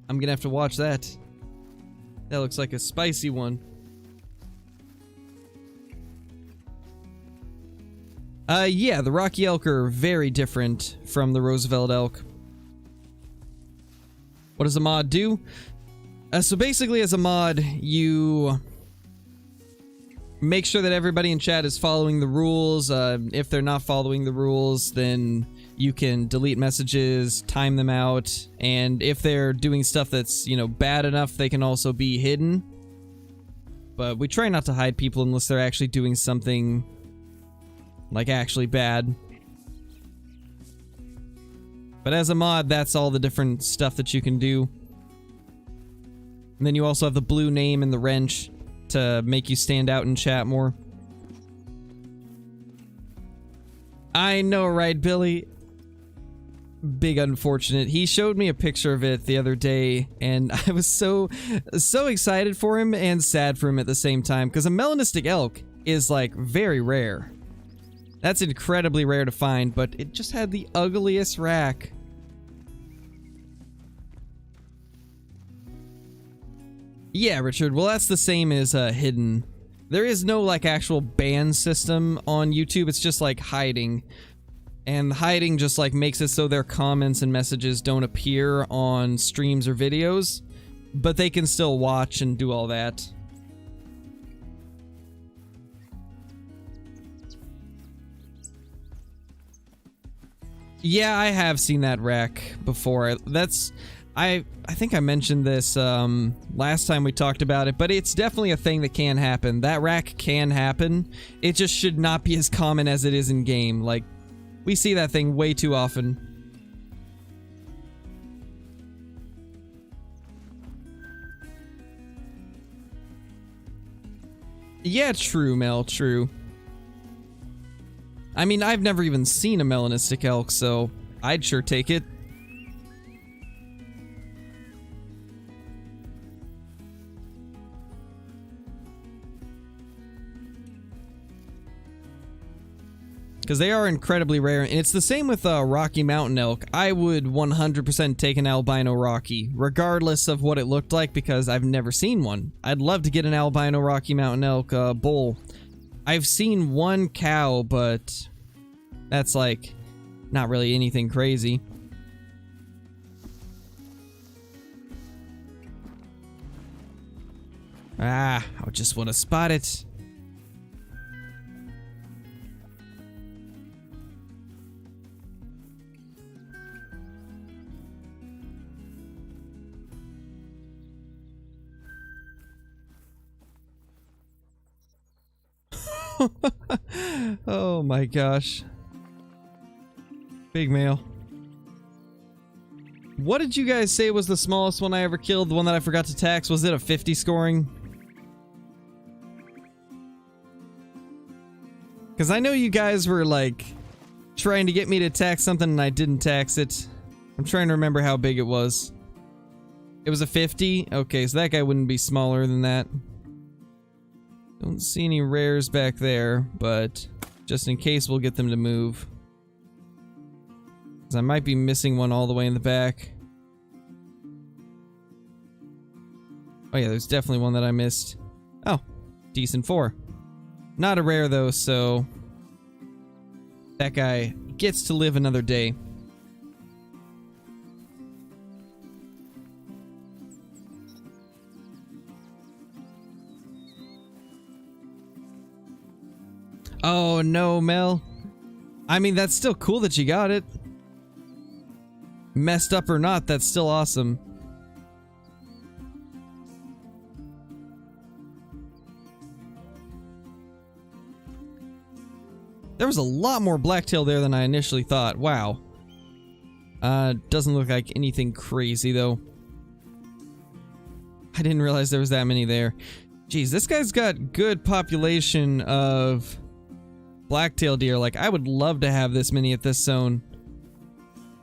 I'm gonna have to watch that. That looks like a spicy one. Yeah, the Rocky Elk are very different from the Roosevelt Elk. What does a mod do? So basically, as a mod, you make sure that everybody in chat is following the rules. If they're not following the rules, then you can delete messages, time them out, and if they're doing stuff that's, you know, bad enough, they can also be hidden. But we try not to hide people unless they're actually doing something, like, actually bad. But as a mod, that's all the different stuff that you can do. And then you also have the blue name and the wrench to make you stand out in chat more. I know, right, Billy? Big unfortunate. He showed me a picture of it the other day, and I was so excited for him and sad for him at the same time, because a melanistic elk is, like, very rare. That's incredibly rare to find, but it just had the ugliest rack. Yeah, Richard, well, that's the same as hidden. There is no, like, actual ban system on YouTube, it's just, like, hiding. And hiding just, like, makes it so their comments and messages don't appear on streams or videos, but they can still watch and do all that. Yeah, I have seen that rack before. That's... I think I mentioned this last time we talked about it, but it's definitely a thing that can happen. That rack can happen. It just should not be as common as it is in game. Like, we see that thing way too often. Yeah, true, Mel, true. I mean, I've never even seen a melanistic elk, so I'd sure take it. Because they are incredibly rare, and it's the same with Rocky Mountain elk. I would 100% take an albino Rocky, regardless of what it looked like, because I've never seen one. I'd love to get an albino Rocky Mountain elk bull. I've seen one cow, but that's like not really anything crazy. Ah, I just want to spot it. Oh my gosh. Big male. What did you guys say was the smallest one I ever killed? The one that I forgot to tax? Was it a 50 scoring? Because I know you guys were like trying to get me to tax something and I didn't tax it. I'm trying to remember how big it was. It was a 50? Okay, so that guy wouldn't be smaller than that. Don't see any rares back there, but just in case we'll get them to move. Because I might be missing one all the way in the back. Oh yeah, there's definitely one that I missed. Oh, decent 4. Not a rare though, so that guy gets to live another day. Oh no, Mel. I mean, that's still cool that you got it. Messed up or not, that's still awesome. There was a lot more blacktail there than I initially thought. Wow. Doesn't look like anything crazy though. I didn't realize there was that many there. Jeez, this guy's got good population of blacktail deer. Like, I would love to have this many at this zone.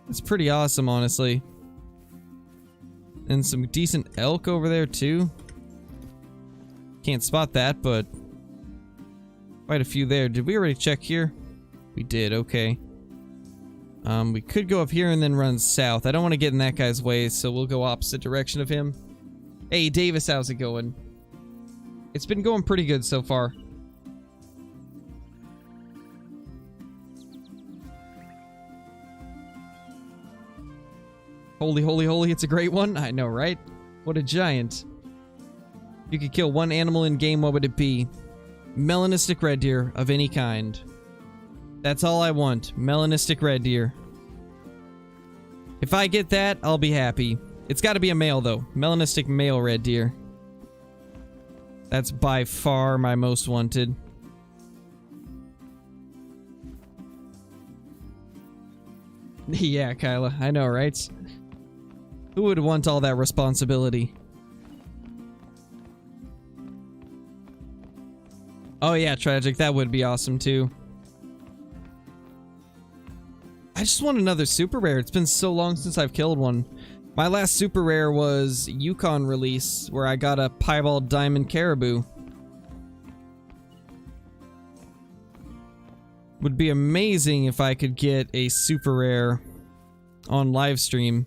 It's pretty awesome, honestly. And some decent elk over there, too. Can't spot that, but quite a few there. Did we already check here? We did, okay. We could go up here and then run south. I don't want to get in that guy's way, so we'll go opposite direction of him. Hey, Davis, how's it going? It's been going pretty good so far. Holy, holy, holy, it's a great one. I know, right? What a giant. If you could kill one animal in game, what would it be? Melanistic red deer of any kind. That's all I want. Melanistic red deer. If I get that, I'll be happy. It's got to be a male, though. Melanistic male red deer. That's by far my most wanted. Yeah, Kyla. I know, right? Who would want all that responsibility? Oh yeah, Tragic. That would be awesome, too. I just want another super rare. It's been so long since I've killed one. My last super rare was Yukon release, where I got a piebald diamond caribou. Would be amazing if I could get a super rare on live stream.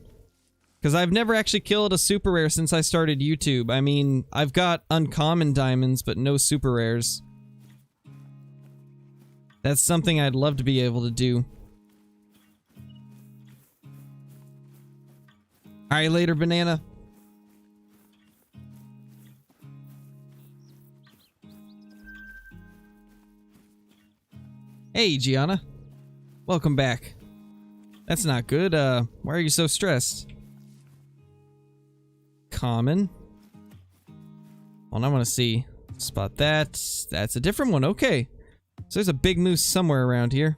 Because I've never actually killed a super rare since I started YouTube. I mean, I've got uncommon diamonds, but no super rares. That's something I'd love to be able to do. Alright, later, banana. Hey, Gianna. Welcome back. That's not good. Why are you so stressed? Common. Well, I want to see. Spot that. That's a different one. Okay. So there's a big moose somewhere around here.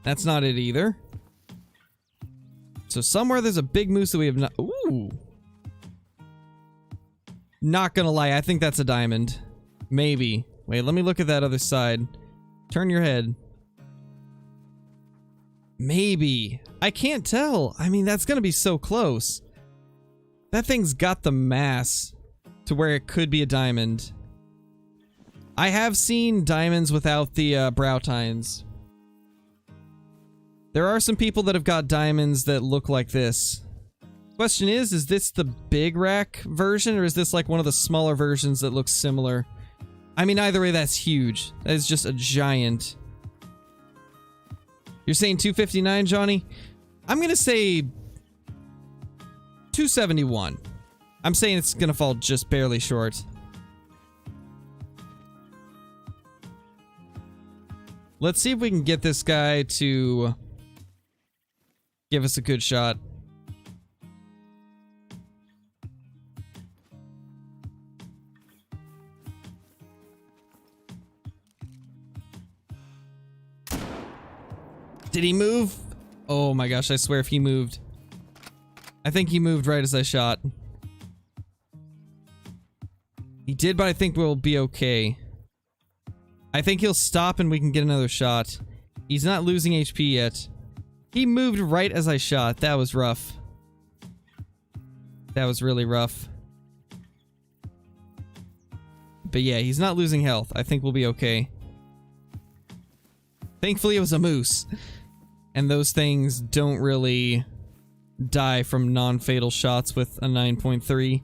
That's not it either. So somewhere there's a big moose that we have not... Ooh. Not gonna lie, I think that's a diamond. Maybe. Wait, let me look at that other side. Turn your head. Maybe. I can't tell. I mean, that's gonna be so close. That thing's got the mass to where it could be a diamond. I have seen diamonds without the brow tines. There are some people that have got diamonds that look like this. Question is this the big rack version, or is this like one of the smaller versions that looks similar? I mean, either way, that's huge. That is just a giant. You're saying 259, Johnny? I'm gonna say 271. I'm saying it's gonna fall just barely short. Let's see if we can get this guy to give us a good shot. Did he move? Oh my gosh, I swear if he moved. I think he moved right as I shot. He did, but I think we'll be okay. I think he'll stop and we can get another shot. He's not losing HP yet. He moved right as I shot. That was rough. That was really rough. But yeah, he's not losing health. I think we'll be okay. Thankfully it was a moose. And those things don't really die from non-fatal shots with a 9.3.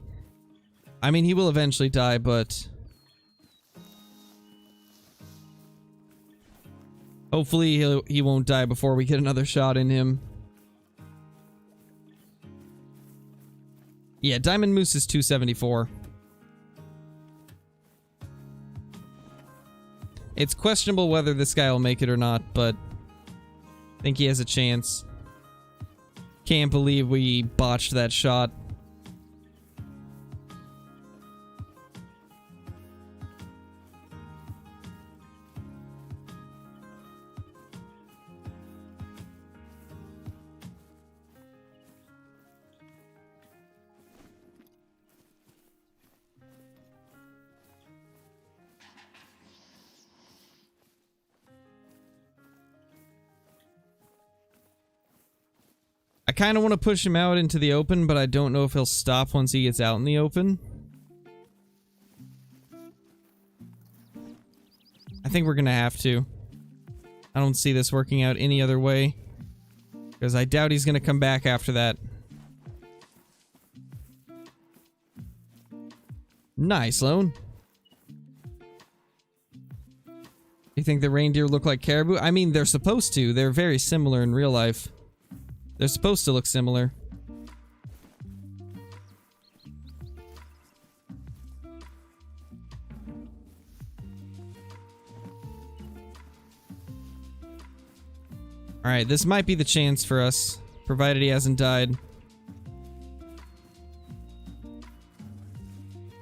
I mean, he will eventually die, but hopefully he won't die before we get another shot in him. Yeah, Diamond Moose is 274. It's questionable whether this guy will make it or not, but I think he has a chance. Can't believe we botched that shot. I kind of want to push him out into the open, but I don't know if he'll stop once he gets out in the open. I think we're gonna have to. I don't see this working out any other way, because I doubt he's gonna come back after that. Nice, Lone. You think the reindeer look like caribou? I mean, they're supposed to. They're very similar in real life. They're supposed to look similar. Alright, this might be the chance for us, provided he hasn't died.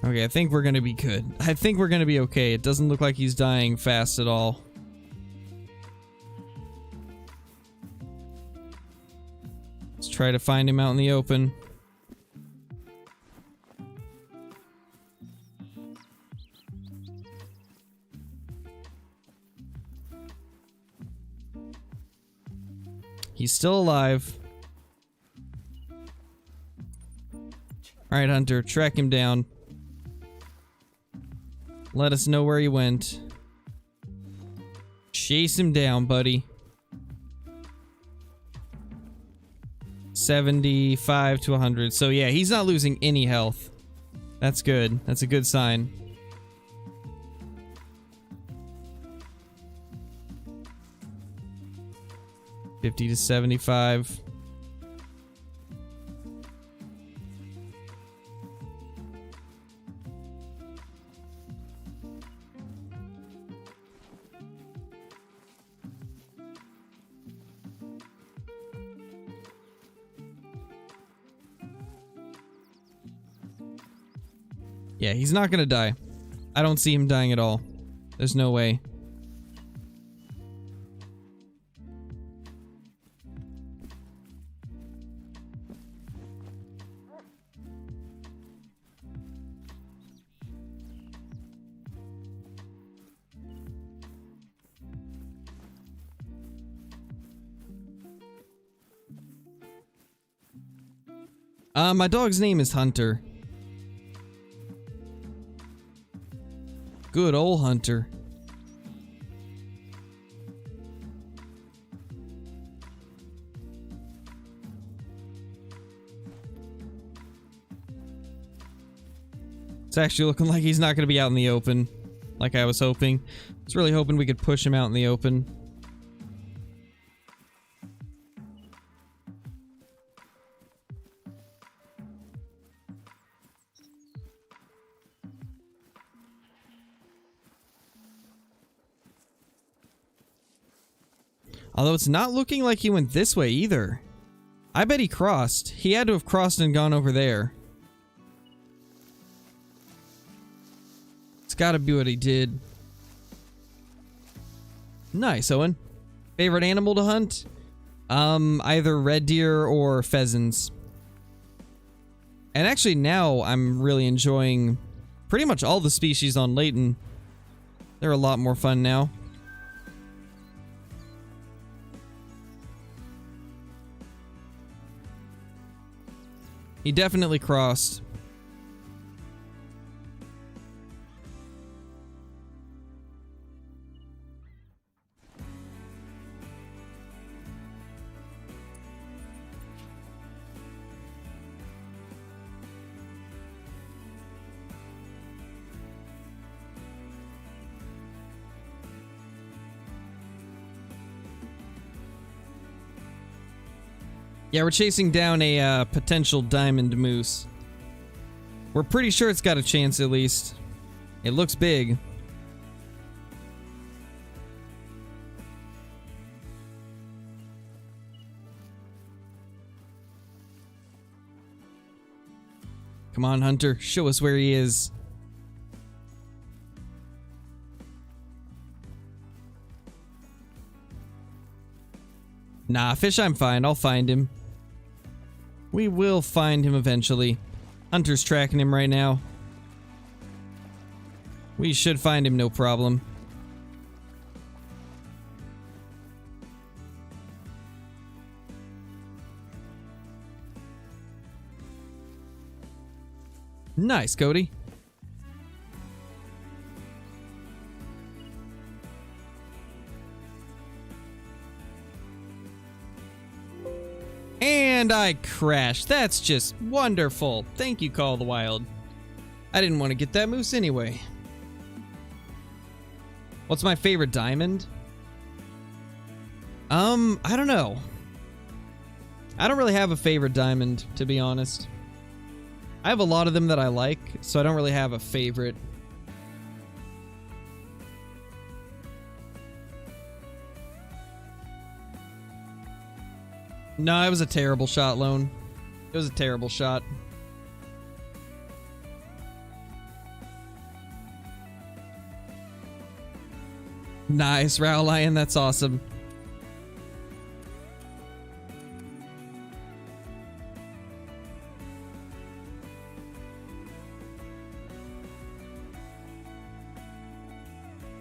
Okay, I think we're gonna be good. I think we're gonna be okay. It doesn't look like he's dying fast at all. Let's try to find him out in the open. He's still alive. Alright, Hunter, track him down. Let us know where he went. Chase him down, buddy. 75 to 100. So yeah, he's not losing any health. That's good. That's a good sign. $50 to 75. Yeah, he's not gonna die. I don't see him dying at all. There's no way. My dog's name is Hunter. Good old Hunter. It's actually looking like he's not going to be out in the open, like I was hoping. I was really hoping we could push him out in the open. Although it's not looking like he went this way either. I bet he crossed. He had to have crossed and gone over there. It's gotta be what he did. Nice, Owen. Favorite animal to hunt? Either red deer or pheasants. And actually now I'm really enjoying pretty much all the species on Layton. They're a lot more fun now. He definitely crossed. Yeah, we're chasing down a potential diamond moose. We're pretty sure it's got a chance at least. It looks big. Come on, Hunter. Show us where he is. Nah, fish, I'm fine. I'll find him. We will find him eventually. Hunter's tracking him right now. We should find him, no problem. Nice, Cody. And I crashed. That's just wonderful. Thank you, Call of the Wild. I didn't want to get that moose anyway. What's my favorite diamond? I don't know. I don't really have a favorite diamond, to be honest. I have a lot of them that I like, so I don't really have a favorite. No, it was a terrible shot, Lone. It was a terrible shot. Nice, Row Lion, that's awesome.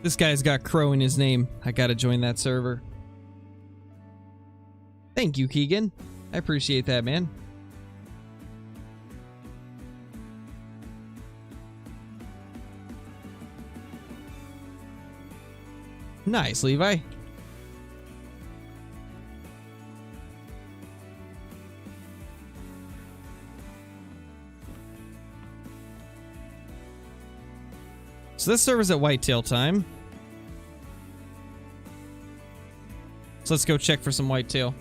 This guy's got Crow in his name. I gotta join that server. Thank you, Keegan. I appreciate that, man. Nice, Levi. So this server's at whitetail time. So let's go check for some whitetail.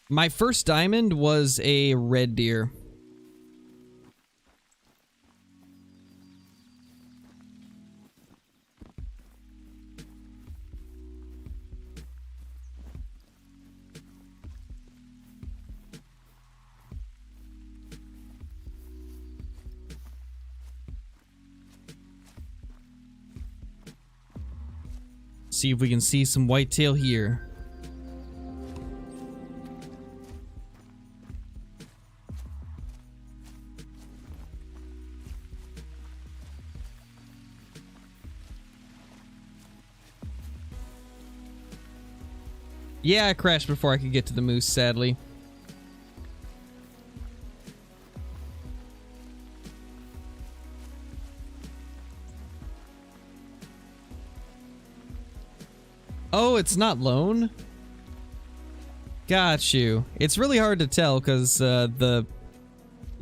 My first diamond was a red deer. See if we can see some whitetail here. Yeah, I crashed before I could get to the moose, sadly. Oh, it's not lone? Got you. It's really hard to tell because the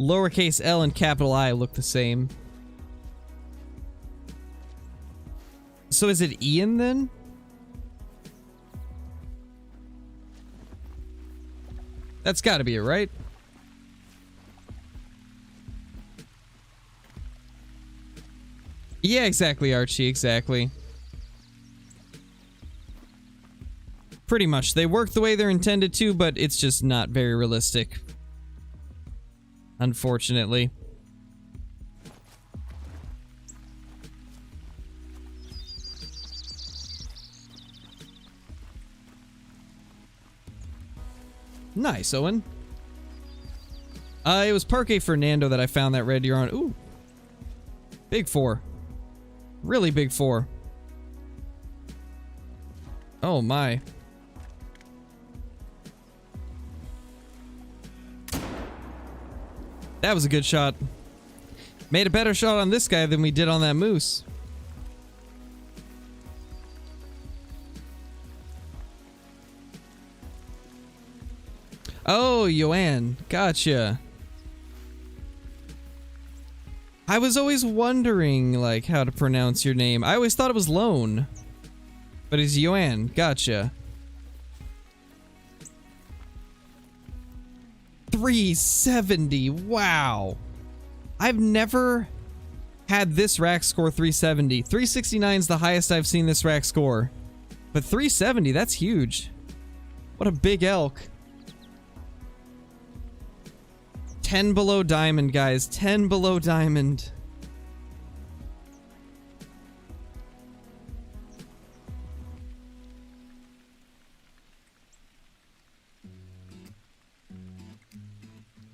lowercase L and capital I look the same. So is it Ian then? That's gotta be it, right? Yeah, exactly, Archie, exactly. Pretty much. They work the way they're intended to, but it's just not very realistic. Unfortunately. Nice, Owen. It was Parque Fernando that I found that red deer on. Ooh. Big 4. Really big 4. Oh my. That was a good shot. Made a better shot on this guy than we did on that moose. Oh, Yoann. Gotcha. I was always wondering, like, how to pronounce your name. I always thought it was Lone. But it's Yoann. Gotcha. 370. Wow. I've never had this rack score 370. 369 is the highest I've seen this rack score. But 370, that's huge. What a big elk. 10 below diamond, guys. 10 below diamond.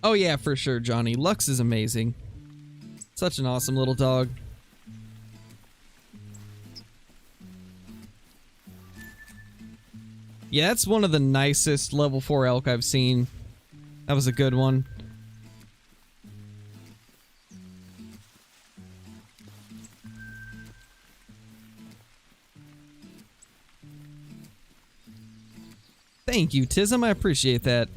Oh yeah, for sure, Johnny. Lux is amazing. Such an awesome little dog. Yeah, that's one of the nicest level 4 elk I've seen. That was a good one. Thank you, Tism. I appreciate that.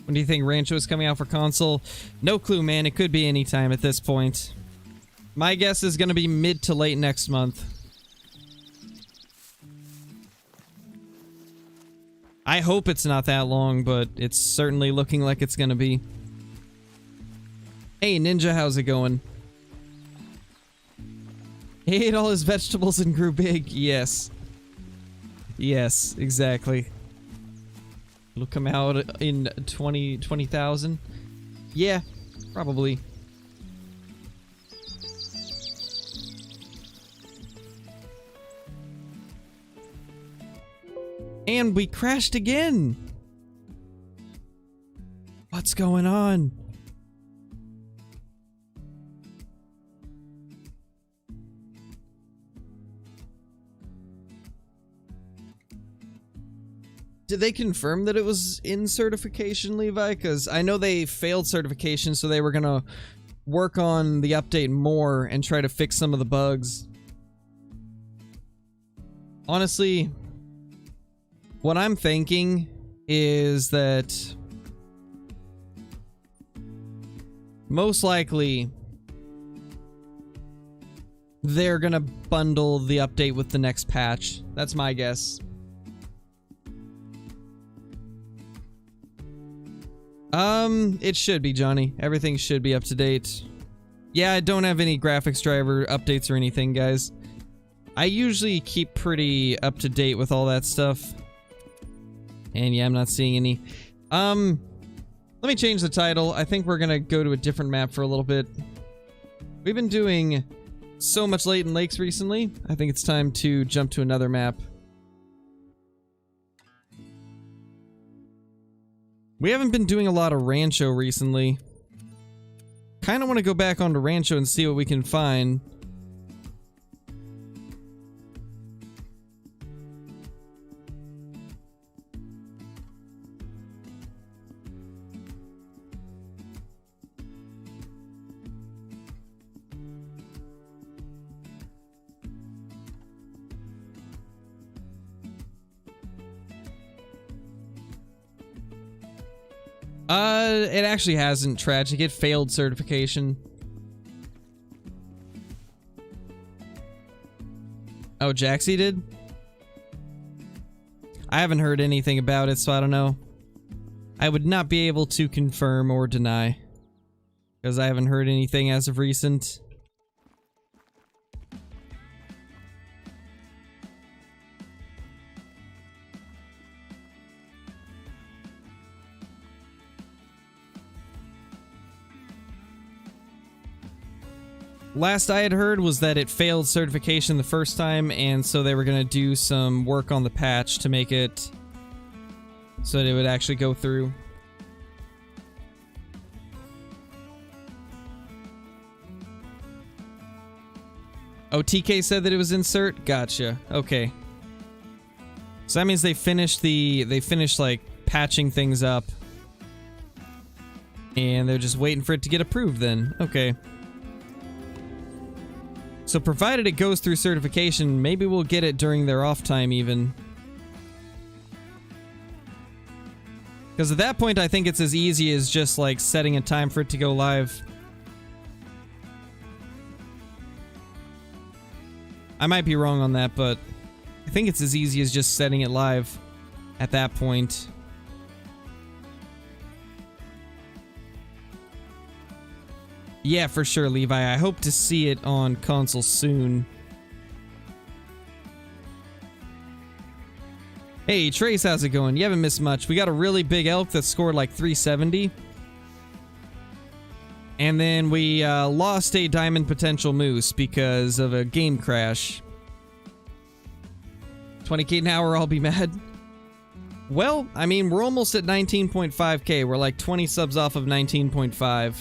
When do you think Rancho is coming out for console? No clue, man. It could be any time at this point. My guess is going to be mid to late next month. I hope it's not that long, but it's certainly looking like it's going to be. Hey, Ninja, how's it going? He ate all his vegetables and grew big. Yes. Yes, exactly. It'll come out in 20,000. Yeah, probably. And we crashed again. What's going on? Did they confirm that it was in certification, Levi? Because I know they failed certification, so they were going to work on the update more and try to fix some of the bugs. Honestly, what I'm thinking is that most likely they're going to bundle the update with the next patch. That's my guess. It should be, Johnny. Everything should be up to date. Yeah, I don't have any graphics driver updates or anything, guys. I usually keep pretty up to date with all that stuff. And yeah, I'm not seeing any. Let me change the title. I think we're gonna go to a different map for a little bit. We've been doing so much Layton Lakes recently. I think it's time to jump to another map. We haven't been doing a lot of Rancho recently. Kind of want to go back onto Rancho and see what we can find. It actually hasn't, tragic. It failed certification. Oh, Jaxie did? I haven't heard anything about it, so I don't know. I would not be able to confirm or deny, because I haven't heard anything as of recent. Last I had heard was that it failed certification the first time, and so they were going to do some work on the patch to make it so that it would actually go through. Oh, TK said that it was insert? Gotcha. Okay. So that means they finished like patching things up. And they're just waiting for it to get approved then. Okay. So provided it goes through certification, maybe we'll get it during their off time even. Because at that point, I think it's as easy as just like setting a time for it to go live. I might be wrong on that, but I think it's as easy as just setting it live at that point. Yeah, for sure, Levi. I hope to see it on console soon. Hey, Trace, how's it going? You haven't missed much. We got a really big elk that scored like 370. And then we lost a diamond potential moose because of a game crash. 20k an hour, I'll be mad. Well, I mean, we're almost at 19.5k. We're like 20 subs off of 19.5.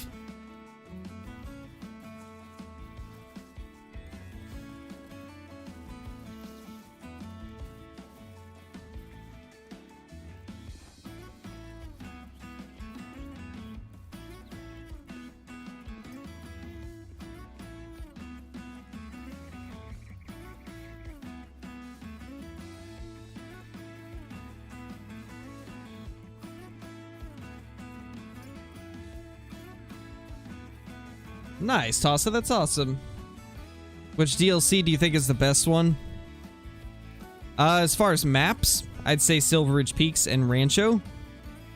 Nice, Tossa, that's awesome. Which DLC do you think is the best one? As far as maps, I'd say Silver Ridge Peaks and Rancho.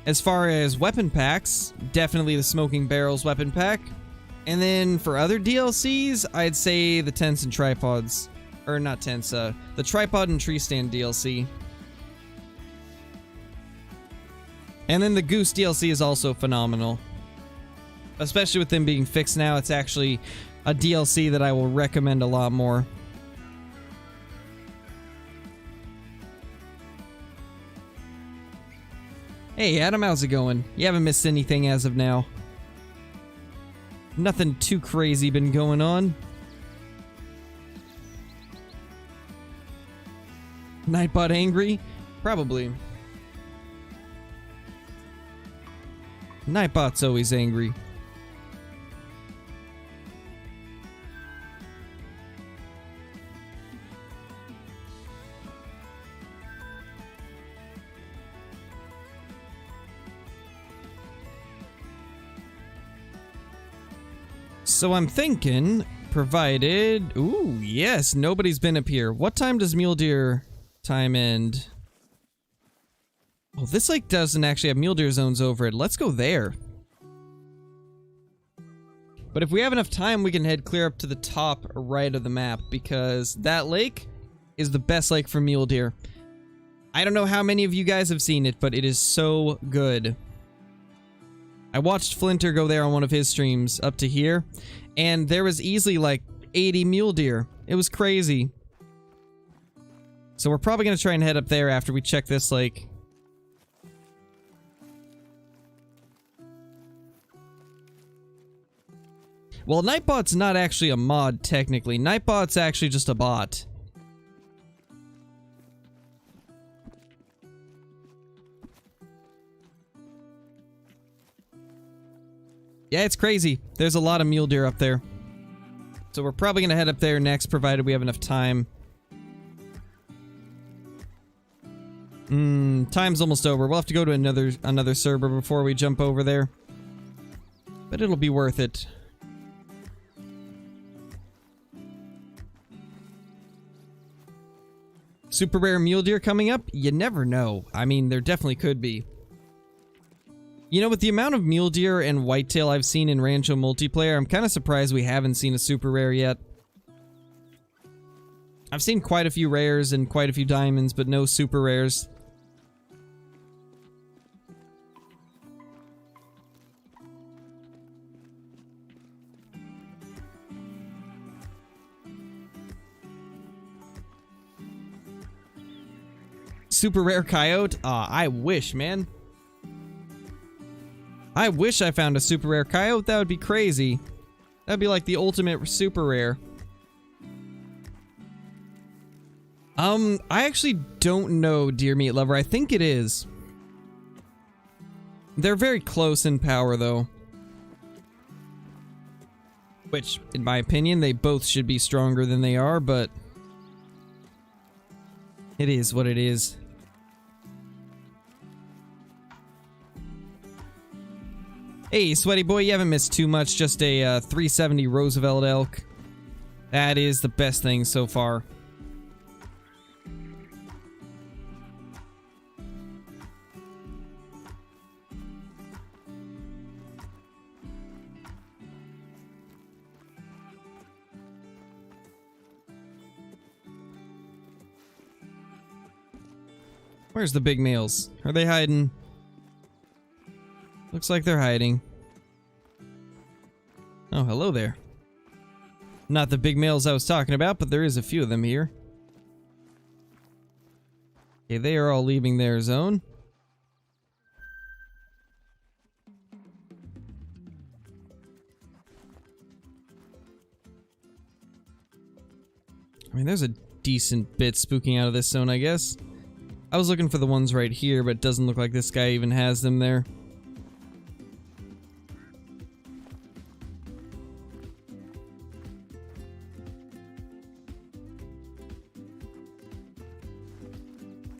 As far as weapon packs, definitely the Smoking Barrels weapon pack. And then for other DLCs, I'd say the tents and tripods. Or not tents, the tripod and tree stand DLC. And then the Goose DLC is also phenomenal. Especially with them being fixed now, it's actually a DLC that I will recommend a lot more. Hey Adam, how's it going? You haven't missed anything as of now. Nothing too crazy been going on. Nightbot angry? Probably. Nightbot's always angry. So I'm thinking, provided... Ooh, yes, nobody's been up here. What time does Mule Deer time end? Oh, this lake doesn't actually have Mule Deer zones over it. Let's go there. But if we have enough time, we can head clear up to the top right of the map, because that lake is the best lake for Mule Deer. I don't know how many of you guys have seen it, but it is so good. I watched Flinter go there on one of his streams up to here, and there was easily like 80 mule deer. It was crazy. So we're probably going to try and head up there after we check this lake. Well, Nightbot's not actually a mod, technically. Nightbot's actually just a bot. Yeah, it's crazy. There's a lot of mule deer up there. So we're probably going to head up there next, provided we have enough time. Time's almost over. We'll have to go to another server before we jump over there. But it'll be worth it. Super rare mule deer coming up? You never know. I mean, there definitely could be. You know, with the amount of mule deer and whitetail I've seen in Rancho multiplayer, I'm kind of surprised we haven't seen a super rare yet. I've seen quite a few rares and quite a few diamonds, but no super rares. Super rare coyote? Aw, I wish, man. I wish I found a super rare coyote. That would be crazy. That'd be like the ultimate super rare. I actually don't know, Deer Meat Lover. I think it is. They're very close in power, though. Which, in my opinion, they both should be stronger than they are, but it is what it is. Hey, sweaty boy, you haven't missed too much. Just a 370 Roosevelt elk. That is the best thing so far. Where's the big males? Are they hiding? Looks like they're hiding. Oh, hello there. Not the big males I was talking about, but there is a few of them here. Okay, they are all leaving their zone. I mean, there's a decent bit spooking out of this zone, I guess. I was looking for the ones right here, but it doesn't look like this guy even has them there.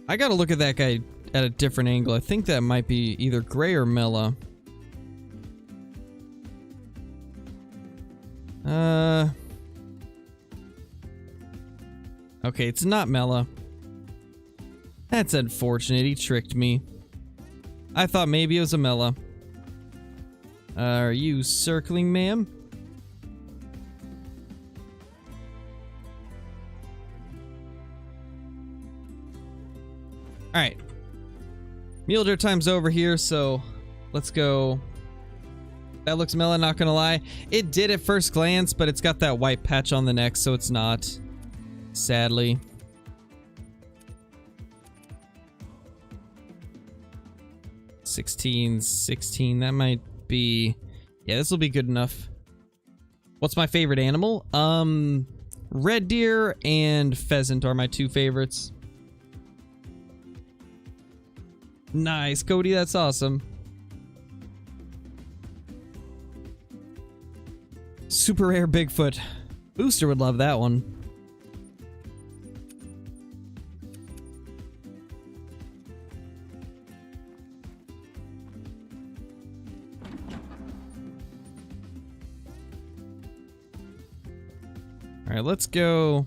I gotta look at that guy at a different angle. I think that might be either Gray or Mela. Okay, it's not Mela. That's unfortunate. He tricked me. I thought maybe it was a Mela. Are you circling, ma'am? Alright. Mule deer time's over here, so let's go. That looks Mela, not gonna lie. It did at first glance, but it's got that white patch on the neck, so it's not. Sadly. $16, that might be... Yeah, this will be good enough. What's my favorite animal? Red deer and pheasant are my two favorites. Nice, Cody, that's awesome. Super rare Bigfoot. Booster would love that one. Alright, let's go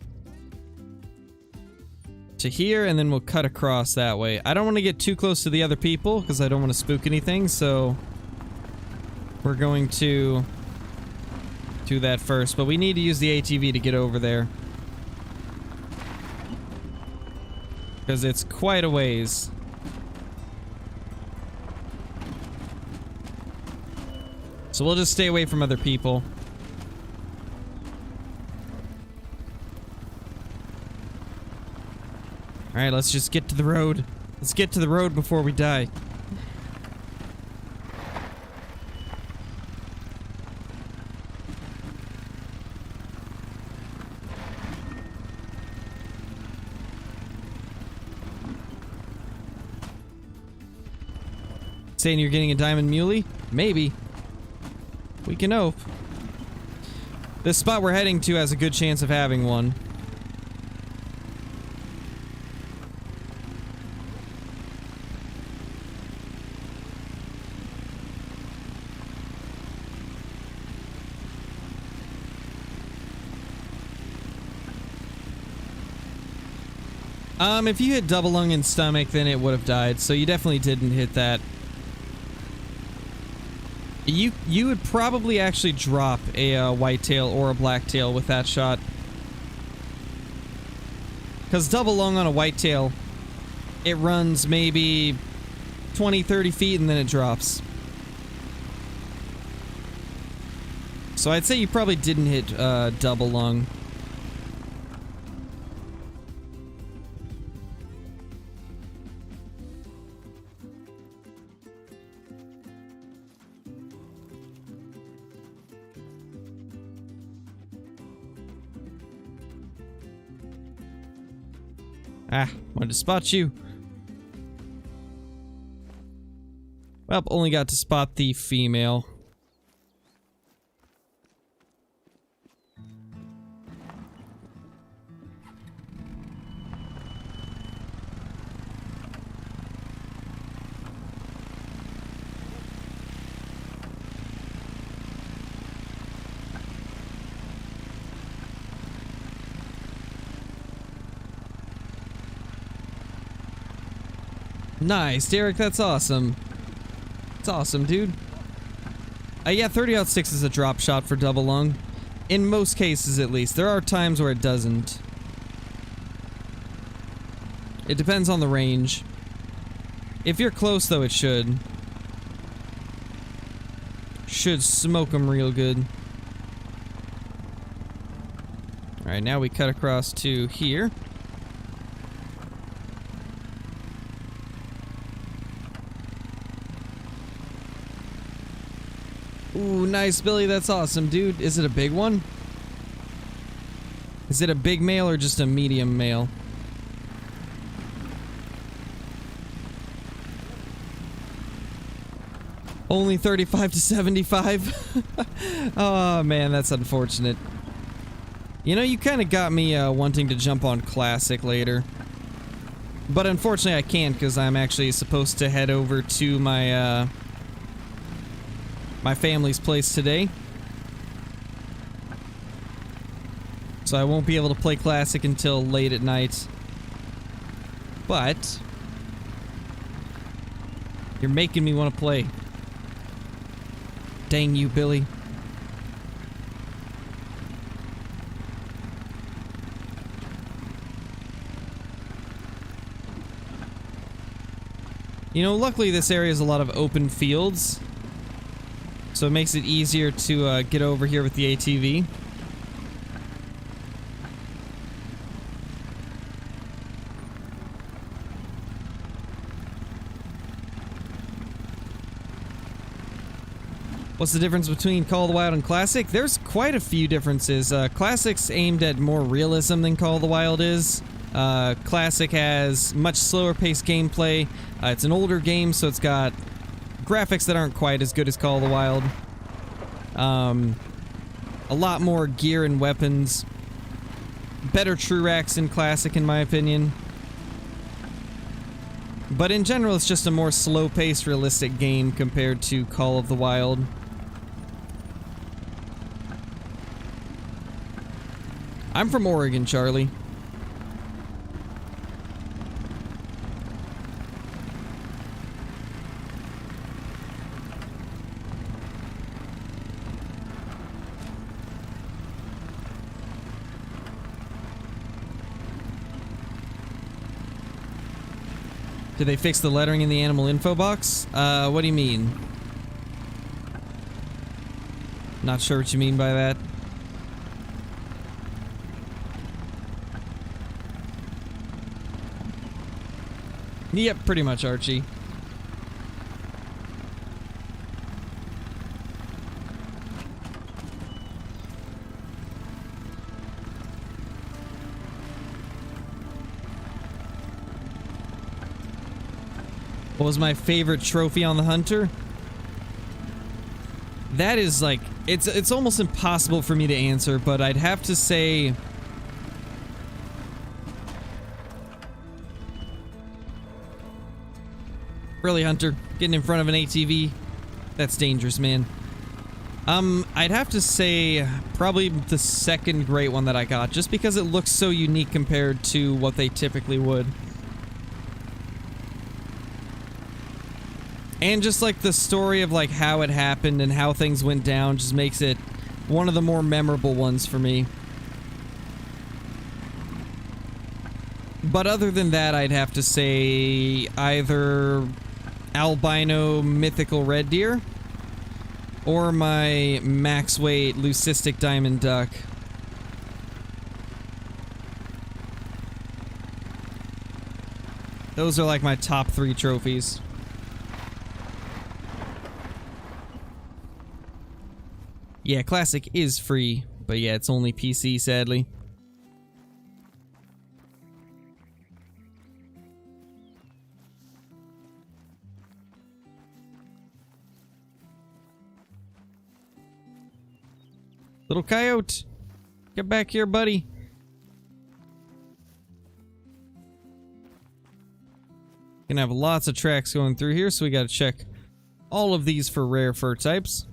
to here, and then we'll cut across that way. I don't want to get too close to the other people, because I don't want to spook anything, so we're going to do that first. But we need to use the ATV to get over there, because it's quite a ways. So we'll just stay away from other people. Alright, let's just get to the road. Let's get to the road before we die. Saying you're getting a diamond muley? Maybe. We can hope. This spot we're heading to has a good chance of having one. If you hit double lung and stomach, then it would have died, so you definitely didn't hit that. You would probably actually drop a whitetail or a blacktail with that shot. Because double lung on a whitetail, it runs maybe 20-30 feet and then it drops. So I'd say you probably didn't hit double lung. Ah, wanted to spot you. Well, only got to spot the female. Nice, Derek, that's awesome. That's awesome, dude. Yeah, 30-06 is a drop shot for double lung. In most cases, at least. There are times where it doesn't. It depends on the range. If you're close, though, it should. Should smoke them real good. Alright, now we cut across to here. Ooh, nice, Billy. That's awesome, dude. Is it a big one? Is it a big male or just a medium male? Only 35 to 75? Oh, man, that's unfortunate. You know, you kind of got me wanting to jump on Classic later. But unfortunately, I can't because I'm actually supposed to head over to my, my family's place today. So I won't be able to play Classic until late at night. But you're making me want to play. Dang you, Billy. You know, luckily this area has a lot of open fields. So it makes it easier to get over here with the ATV. What's the difference between Call of the Wild and Classic? There's quite a few differences. Classic's aimed at more realism than Call of the Wild is. Classic has much slower paced gameplay. It's an older game, so it's got graphics that aren't quite as good as Call of the Wild. A lot more gear and weapons. Better true racks in Classic, in my opinion. But in general, it's just a more slow-paced, realistic game compared to Call of the Wild. I'm from Oregon, Charlie. Did they fix the lettering in the animal info box? What do you mean? Not sure what you mean by that. Yep, pretty much, Archie. What was my favorite trophy on the Hunter? That is like, it's almost impossible for me to answer, but I'd have to say really, Hunter, getting in front of an ATV, that's dangerous, man. I'd have to say probably the second great one that I got, just because it looks so unique compared to what they typically would. And just like the story of like how it happened and how things went down just makes it one of the more memorable ones for me. But other than that, I'd have to say either albino mythical red deer or my max weight leucistic diamond duck. Those are like my top 3 trophies. Yeah, Classic is free, but yeah, it's only PC, sadly. Little coyote, get back here, buddy. Gonna have lots of tracks going through here, so we gotta check all of these for rare fur types.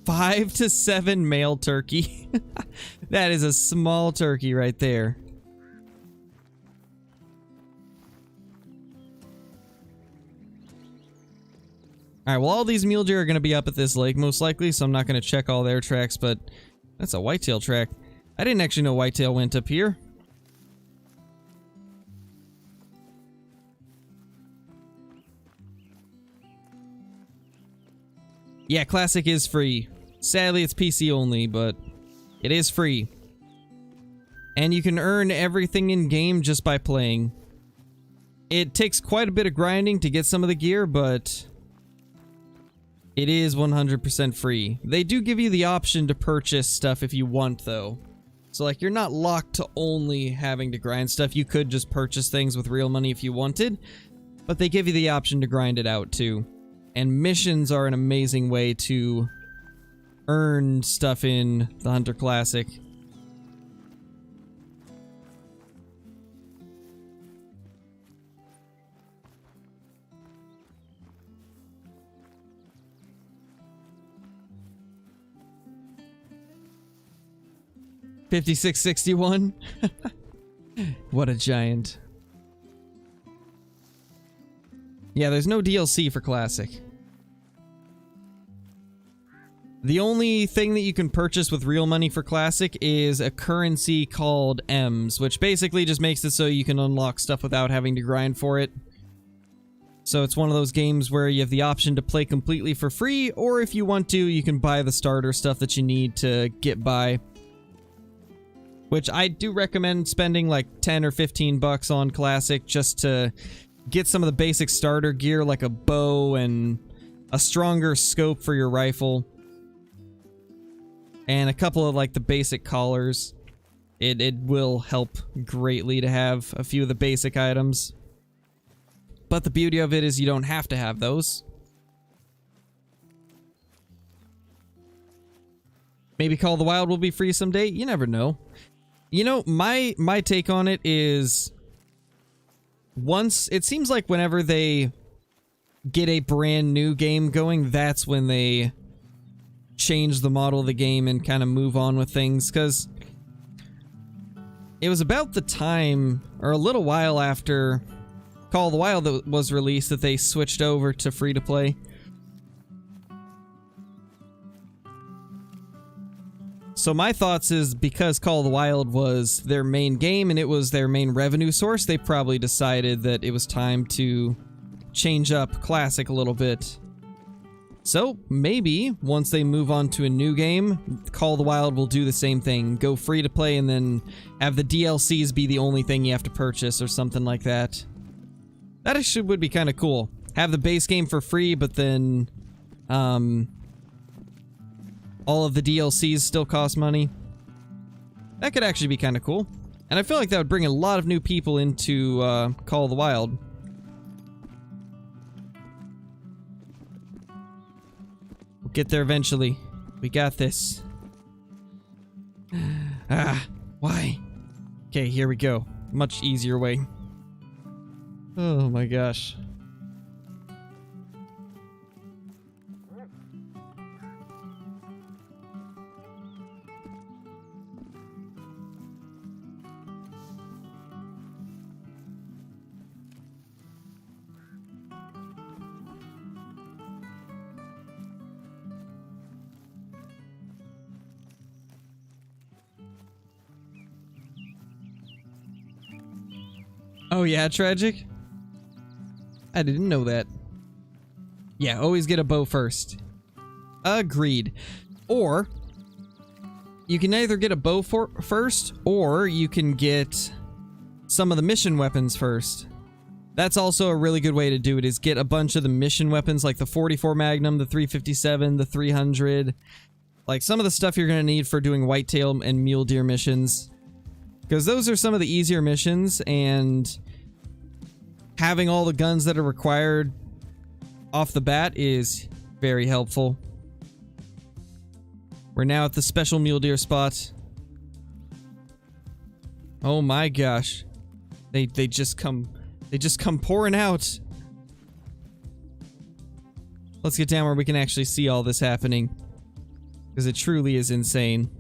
5 to 7 male turkey. That is a small turkey right there. Alright, well all these mule deer are going to be up at this lake most likely, so I'm not going to check all their tracks, but that's a whitetail track. I didn't actually know whitetail went up here. Yeah, Classic is free. Sadly, it's PC only, but it is free. And you can earn everything in-game just by playing. It takes quite a bit of grinding to get some of the gear, but it is 100% free. They do give you the option to purchase stuff if you want, though. So, like, you're not locked to only having to grind stuff. You could just purchase things with real money if you wanted, but they give you the option to grind it out, too. And missions are an amazing way to earn stuff in the Hunter Classic. $56.61. What a giant. Yeah, there's no DLC for Classic. The only thing that you can purchase with real money for Classic is a currency called M's, which basically just makes it so you can unlock stuff without having to grind for it. So it's one of those games where you have the option to play completely for free, or if you want to, you can buy the starter stuff that you need to get by. Which I do recommend spending like 10 or 15 bucks on Classic just to get some of the basic starter gear like a bow and a stronger scope for your rifle. And a couple of like the basic collars. It will help greatly to have a few of the basic items. But the beauty of it is you don't have to have those. Maybe Call of the Wild will be free someday. You never know. You know, my take on it is it seems like whenever they get a brand new game going, that's when they change the model of the game and kind of move on with things, because it was about the time, or a little while after Call of the Wild that was released, that they switched over to free-to-play. So my thoughts is, because Call of the Wild was their main game and it was their main revenue source, they probably decided that it was time to change up Classic a little bit. So maybe once they move on to a new game, Call of the Wild will do the same thing. Go free to play and then have the DLCs be the only thing you have to purchase or something like that. That actually would be kind of cool. Have the base game for free, but then all of the DLCs still cost money. That could actually be kind of cool. And I feel like that would bring a lot of new people into Call of the Wild. We'll get there eventually. We got this. Why? Okay, here we go. Much easier way. Oh my gosh. Oh yeah, tragic? I didn't know that. Yeah, always get a bow first. Agreed. Or you can either get a bow first, or you can get some of the mission weapons first. That's also a really good way to do it, is get a bunch of the mission weapons like the 44 Magnum, the 357, the 300. Like some of the stuff you're going to need for doing whitetail and mule deer missions. Because those are some of the easier missions, and having all the guns that are required off the bat is very helpful. We're now at the special mule deer spot. Oh my gosh. They just come pouring out. Let's get down where we can actually see all this happening, because it truly is insane.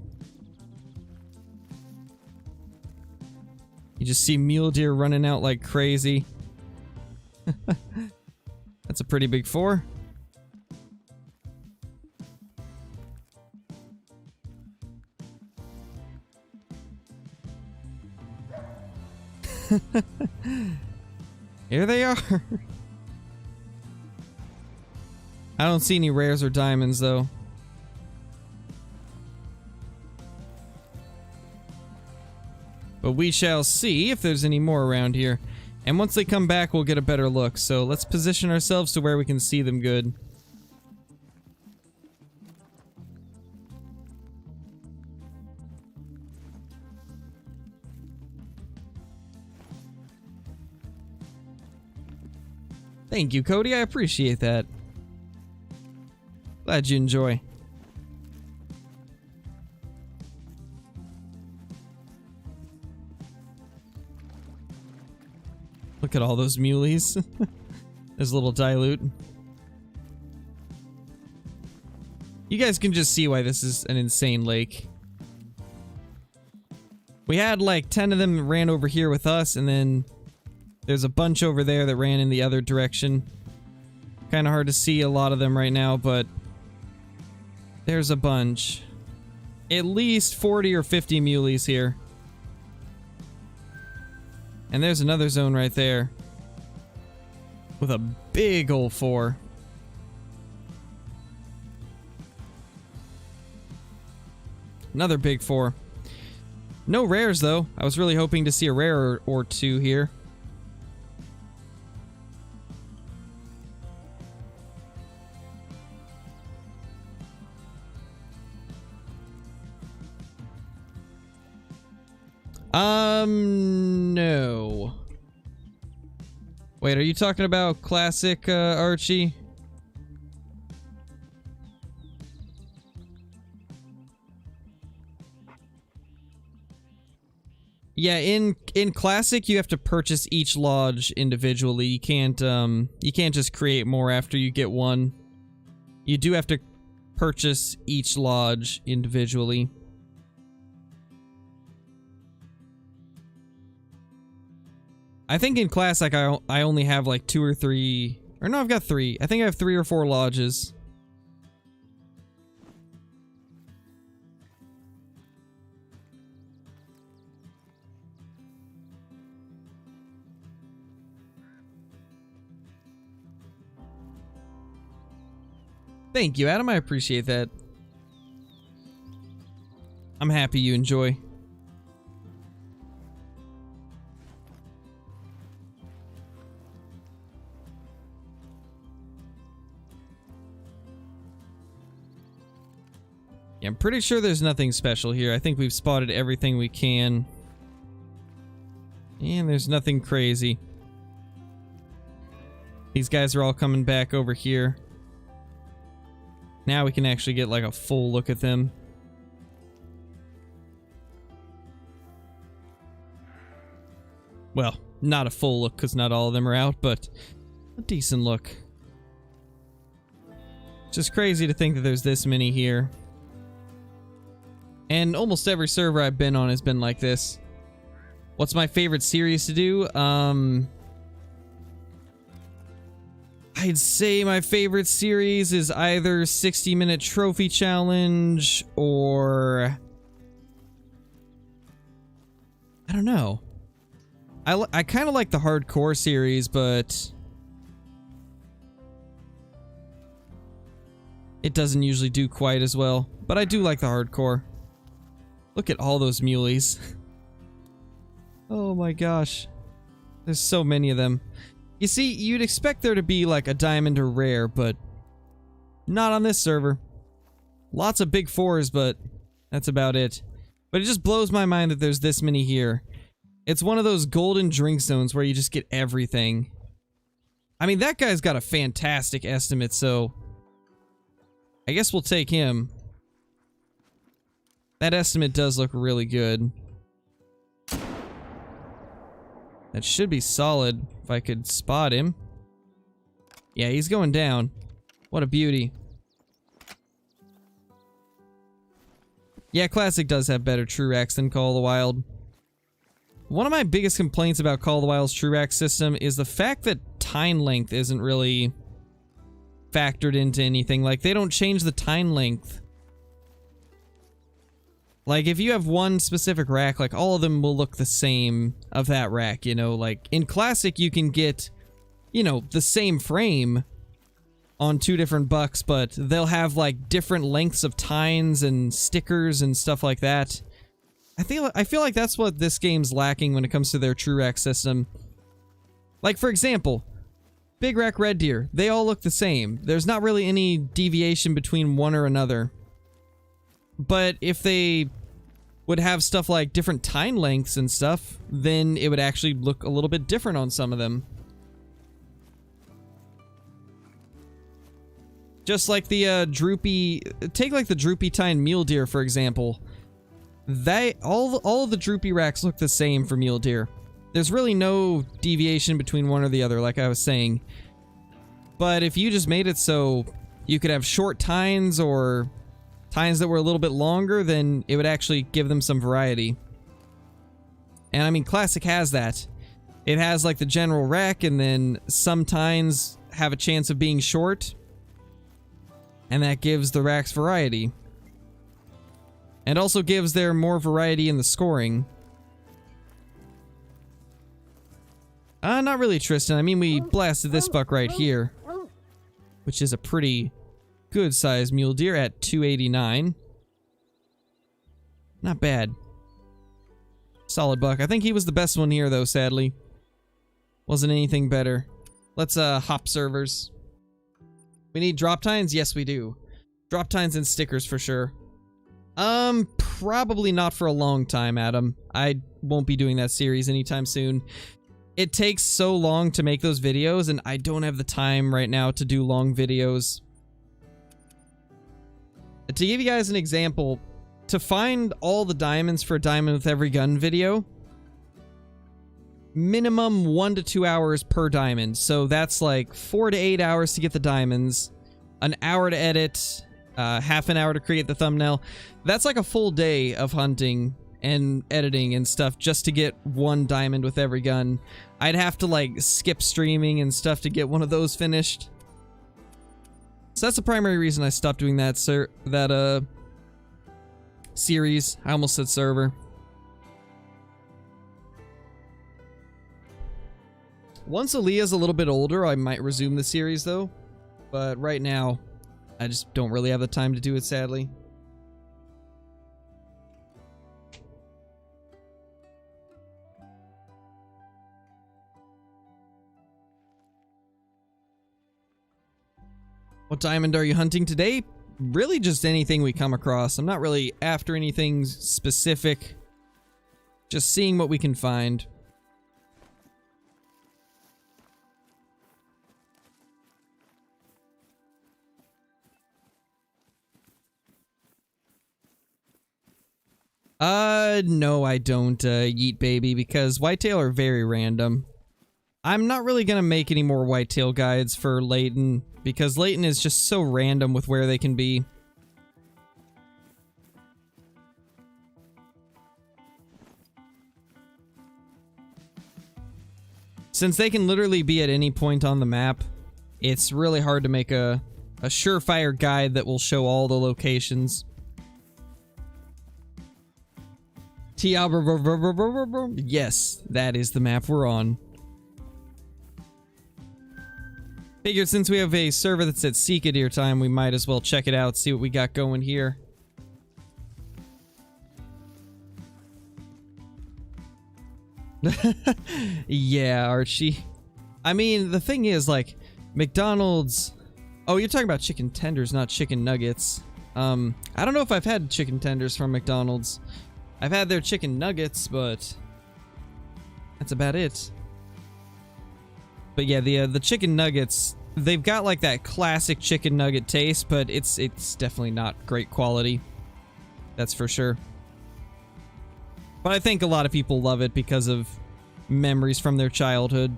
You just see mule deer running out like crazy. That's a pretty big 4. Here they are. I don't see any rares or diamonds though. But we shall see if there's any more around here. And once they come back, we'll get a better look. So let's position ourselves to where we can see them good. Thank you, Cody. I appreciate that. Glad you enjoy. Look at all those muleys. There's a little dilute. You guys can just see why this is an insane lake. We had like 10 of them ran over here with us, and then there's a bunch over there that ran in the other direction. Kind of hard to see a lot of them right now, but there's a bunch. At least 40 or 50 muleys here. And there's another zone right there with a big old 4. Another big 4. No rares though. I was really hoping to see a rare or two here. No. Wait, are you talking about classic, Archie? Yeah, in classic you have to purchase each lodge individually. You can't just create more after you get one. You do have to purchase each lodge individually. I think in classic I only have like 2 or 3, or no, I've got 3. I think I have 3 or 4 lodges. Thank you, Adam. I appreciate that. I'm happy you enjoy. Yeah, I'm pretty sure there's nothing special here. I think we've spotted everything we can. And there's nothing crazy. These guys are all coming back over here. Now we can actually get like a full look at them. Well, not a full look because not all of them are out, but a decent look. Just crazy to think that there's this many here. And almost every server I've been on has been like this. What's my favorite series to do? I'd say my favorite series is either 60-minute trophy challenge or... I don't know. I kind of like the hardcore series, but it doesn't usually do quite as well. But I do like the hardcore. Look at all those muleys. Oh my gosh. There's so many of them. You see, you'd expect there to be like a diamond or rare, but not on this server. Lots of big fours, but that's about it. But it just blows my mind that there's this many here. It's one of those golden drink zones where you just get everything. I mean, that guy's got a fantastic estimate, so I guess we'll take him. That estimate does look really good. That should be solid if I could spot him. Yeah, he's going down. What a beauty. Yeah, Classic does have better true racks than Call of the Wild. One of my biggest complaints about Call of the Wild's true rack system is the fact that tine length isn't really factored into anything. Like, they don't change the tine length. Like, if you have one specific rack, like, all of them will look the same of that rack, you know? Like, in Classic, you can get, you know, the same frame on 2 different bucks, but they'll have, like, different lengths of tines and stickers and stuff like that. I feel like that's what this game's lacking when it comes to their true rack system. Like, for example, Big Rack Red Deer, they all look the same. There's not really any deviation between one or another. But if they would have stuff like different tine lengths and stuff, then it would actually look a little bit different on some of them. Just like the droopy... Take like the droopy tine mule deer, for example. All of the droopy racks look the same for mule deer. There's really no deviation between one or the other, like I was saying. But if you just made it so you could have short tines or tines that were a little bit longer, then it would actually give them some variety. And I mean, Classic has that. It has like the general rack, and then some tines have a chance of being short, and that gives the racks variety. And also gives there more variety in the scoring. Not really, Tristan. I mean, we blasted this buck right here, which is a pretty good sized mule deer at 289. Not bad. Solid buck. I think he was the best one here, though, sadly. Wasn't anything better. Let's hop servers. We need drop tines? Yes, we do. Drop tines and stickers for sure. Probably not for a long time, Adam. I won't be doing that series anytime soon. It takes so long to make those videos, and I don't have the time right now to do long videos. To give you guys an example, to find all the diamonds for a diamond with every gun video, minimum 1 to 2 hours per diamond. So that's like 4 to 8 hours to get the diamonds, an hour to edit, half an hour to create the thumbnail. That's like a full day of hunting and editing and stuff just to get one diamond with every gun. I'd have to like skip streaming and stuff to get one of those finished. So that's the primary reason I stopped doing that series. I almost said server. Once Aaliyah's a little bit older, I might resume the series though. But right now, I just don't really have the time to do it, sadly. What diamond are you hunting today? Really just anything we come across. I'm not really after anything specific. Just seeing what we can find. No, I don't, Yeet Baby, because whitetail are very random. I'm not really gonna make any more whitetail guides for Layton, because Layton is just so random with where they can be. Since they can literally be at any point on the map, it's really hard to make a surefire guide that will show all the locations. Yes, that is the map we're on. Figured since we have a server that's at Seekadir time, we might as well check it out, see what we got going here. Yeah, Archie. I mean, the thing is, like, McDonald's... Oh, you're talking about chicken tenders, not chicken nuggets. I don't know if I've had chicken tenders from McDonald's. I've had their chicken nuggets, but that's about it. But yeah, the chicken nuggets, they've got like that classic chicken nugget taste, but it's definitely not great quality. That's for sure. But I think a lot of people love it because of memories from their childhood.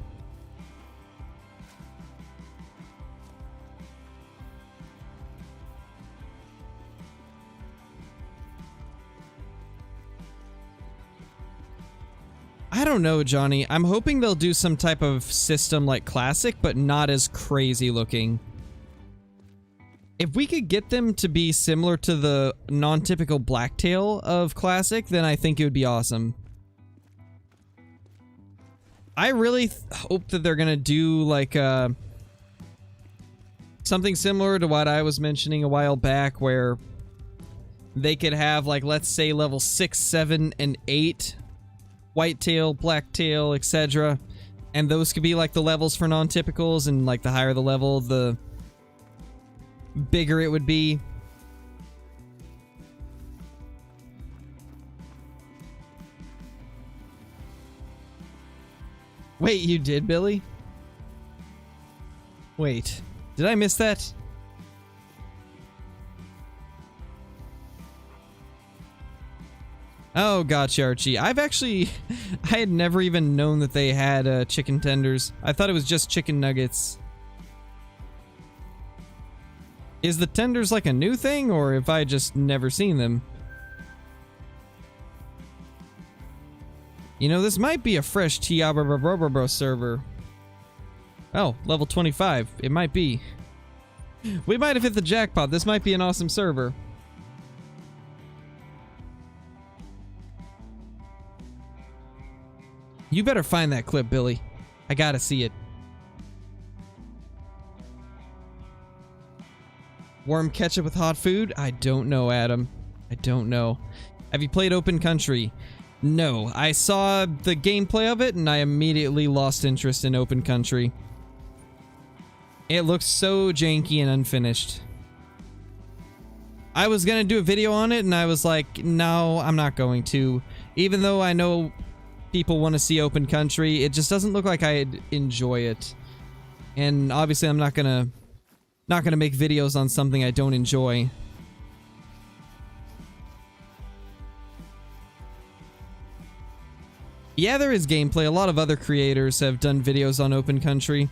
I don't know, Johnny. I'm hoping they'll do some type of system like Classic, but not as crazy looking. If we could get them to be similar to the non-typical Blacktail of Classic, then I think it would be awesome. I really hope that they're gonna do like something similar to what I was mentioning a while back, where they could have like, let's say level 6, 7, and 8 whitetail, blacktail, etc. And those could be like the levels for non-typicals, and like the higher the level, the bigger it would be. Wait, you did, Billy? Wait, did I miss that? Oh, gotcha, Archie. I had never even known that they had chicken tenders. I thought it was just chicken nuggets. Is the tenders like a new thing, or have I just never seen them? You know, this might be a fresh Tiabra server. Oh, level 25. It might be. We might have hit the jackpot. This might be an awesome server. You better find that clip, Billy. I gotta see it. Warm ketchup with hot food? I don't know, Adam. I don't know. Have you played Open Country? No. I saw the gameplay of it and I immediately lost interest in Open Country. It looks so janky and unfinished. I was gonna do a video on it and I was like, no, I'm not going to. Even though I know people want to see Open Country, it just doesn't look like I'd enjoy it. And obviously I'm not gonna make videos on something I don't enjoy. Yeah, there is gameplay. A lot of other creators have done videos on Open Country.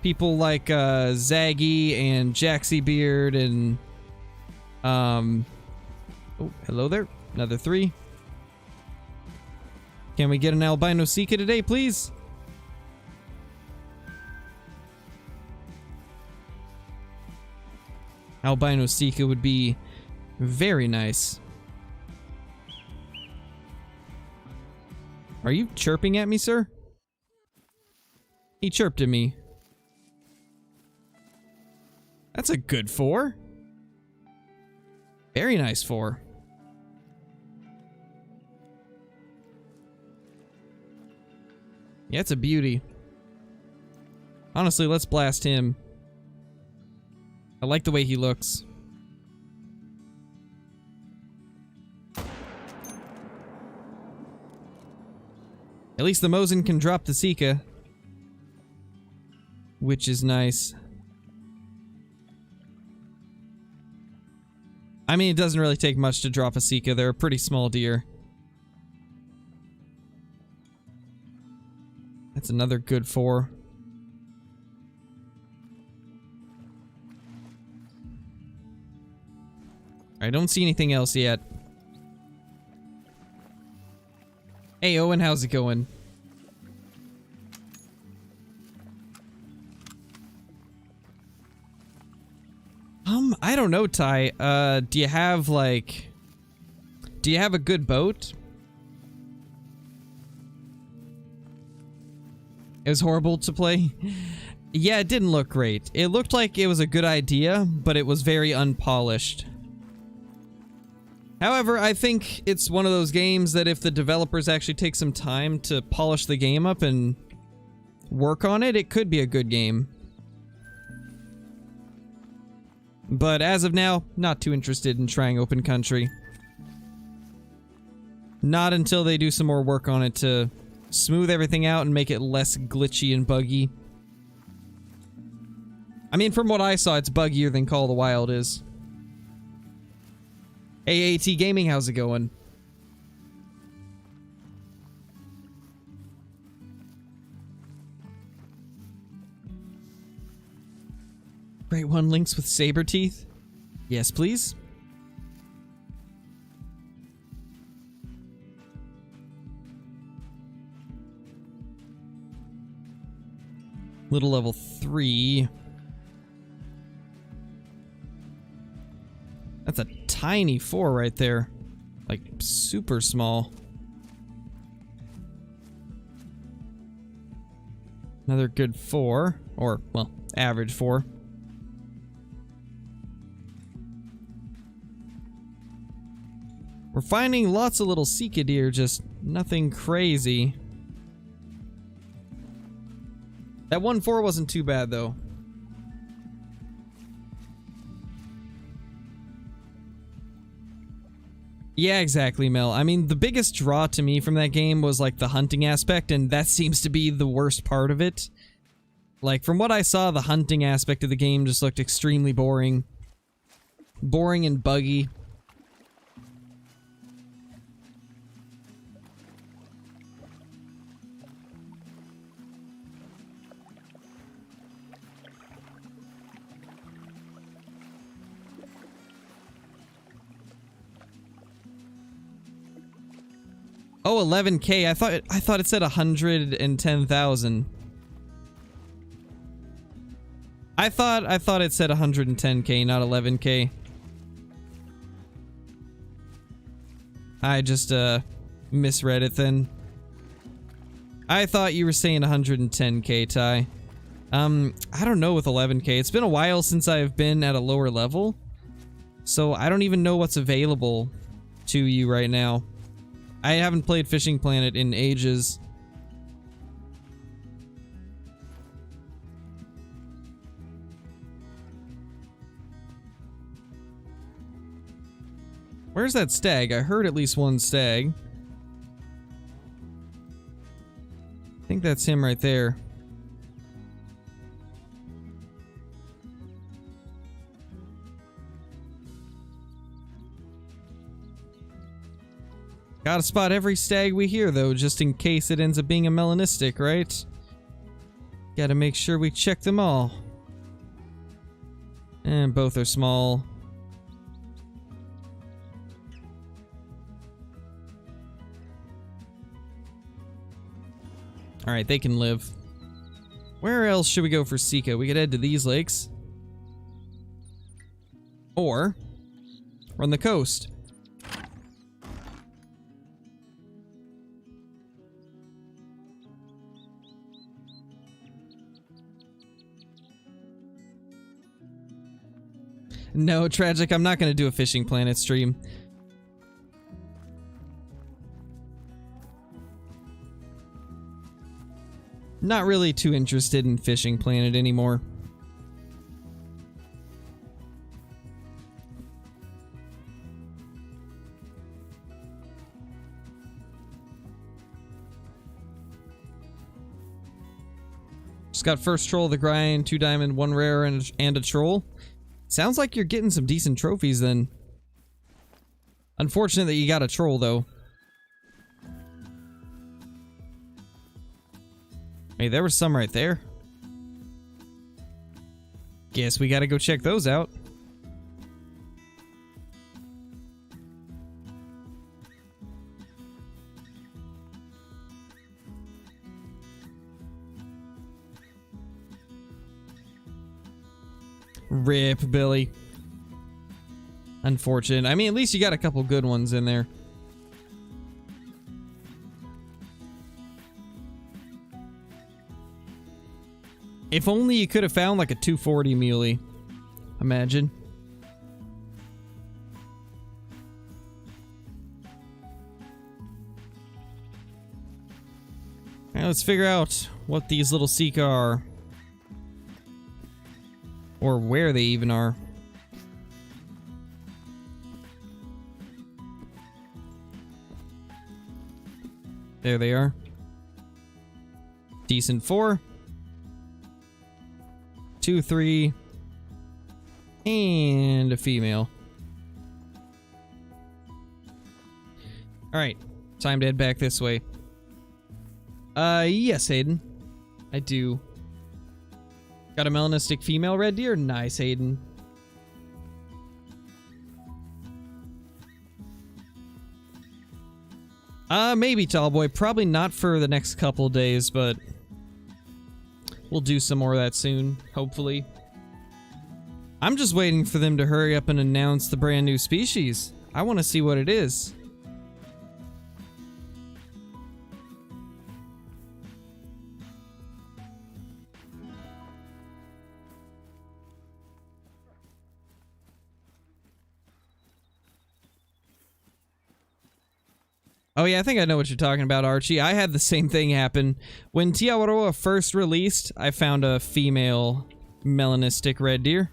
People like Zaggy and Jaxie and oh, hello there. Another 3. Can we get an albino Sika today, please? Albino Sika would be very nice. Are you chirping at me, sir? He chirped at me. That's a good 4. Very nice 4. Yeah, it's a beauty. Honestly, let's blast him. I like the way he looks. At least the Mosin can drop the Sika, which is nice. I mean, it doesn't really take much to drop a Sika. They're a pretty small deer. That's another good 4. I don't see anything else yet. Hey Owen, how's it going? I don't know, Ty. Do Do you have a good boat? It was horrible to play. Yeah, it didn't look great. It looked like it was a good idea, but it was very unpolished. However, I think it's one of those games that if the developers actually take some time to polish the game up and work on it, it could be a good game. But as of now, not too interested in trying open country. Not until they do some more work on it to smooth everything out and make it less glitchy and buggy. I mean, from what I saw, it's buggier than Call of the Wild is. Hey, AT Gaming, how's it going? Great one links with saber teeth? Yes, please. Little level 3. That's a tiny 4 right there. Like, super small. Another good 4. Or, well, average 4. We're finding lots of little Sika deer, just nothing crazy. That 1-4 wasn't too bad, though. Yeah, exactly, Mel. I mean, the biggest draw to me from that game was, like, the hunting aspect, and that seems to be the worst part of it. Like, from what I saw, the hunting aspect of the game just looked extremely boring. Boring and buggy. Oh, 11K. I thought it said 110,000. I thought it said 110K, not 11K. I just misread it then. I thought you were saying 110K, Ty. I don't know with 11K. It's been a while since I've been at a lower level, so I don't even know what's available to you right now. I haven't played Fishing Planet in ages. Where's that stag? I heard at least one stag. I think that's him right there. Gotta spot every stag we hear, though, just in case it ends up being a melanistic, right? Gotta make sure we check them all. And both are small. Alright, they can live. Where else should we go for Sika? We could head to these lakes. Or run the coast. No, Tragic, I'm not going to do a Fishing Planet stream. Not really too interested in Fishing Planet anymore. Just got first troll of the grind, 2 diamond, 1 rare, and a troll. Sounds like you're getting some decent trophies then. Unfortunate that you got a troll though. Hey, there was some right there. Guess we gotta go check those out. Rip, Billy. Unfortunate. I mean, at least you got a couple good ones in there. If only you could have found like a 240 muley. Imagine. Now let's figure out what these little Sika are. Or where they even are. There they are. Decent 4. 2, 3. And a female. Alright. Time to head back this way. Yes, Hayden. I do. Got a melanistic female red deer? Nice, Hayden. Maybe, Tallboy. Probably not for the next couple days, but we'll do some more of that soon, hopefully. I'm just waiting for them to hurry up and announce the brand new species. I want to see what it is. Oh yeah, I think I know what you're talking about, Archie. I had the same thing happen. When Tiawaroa first released, I found a female melanistic red deer.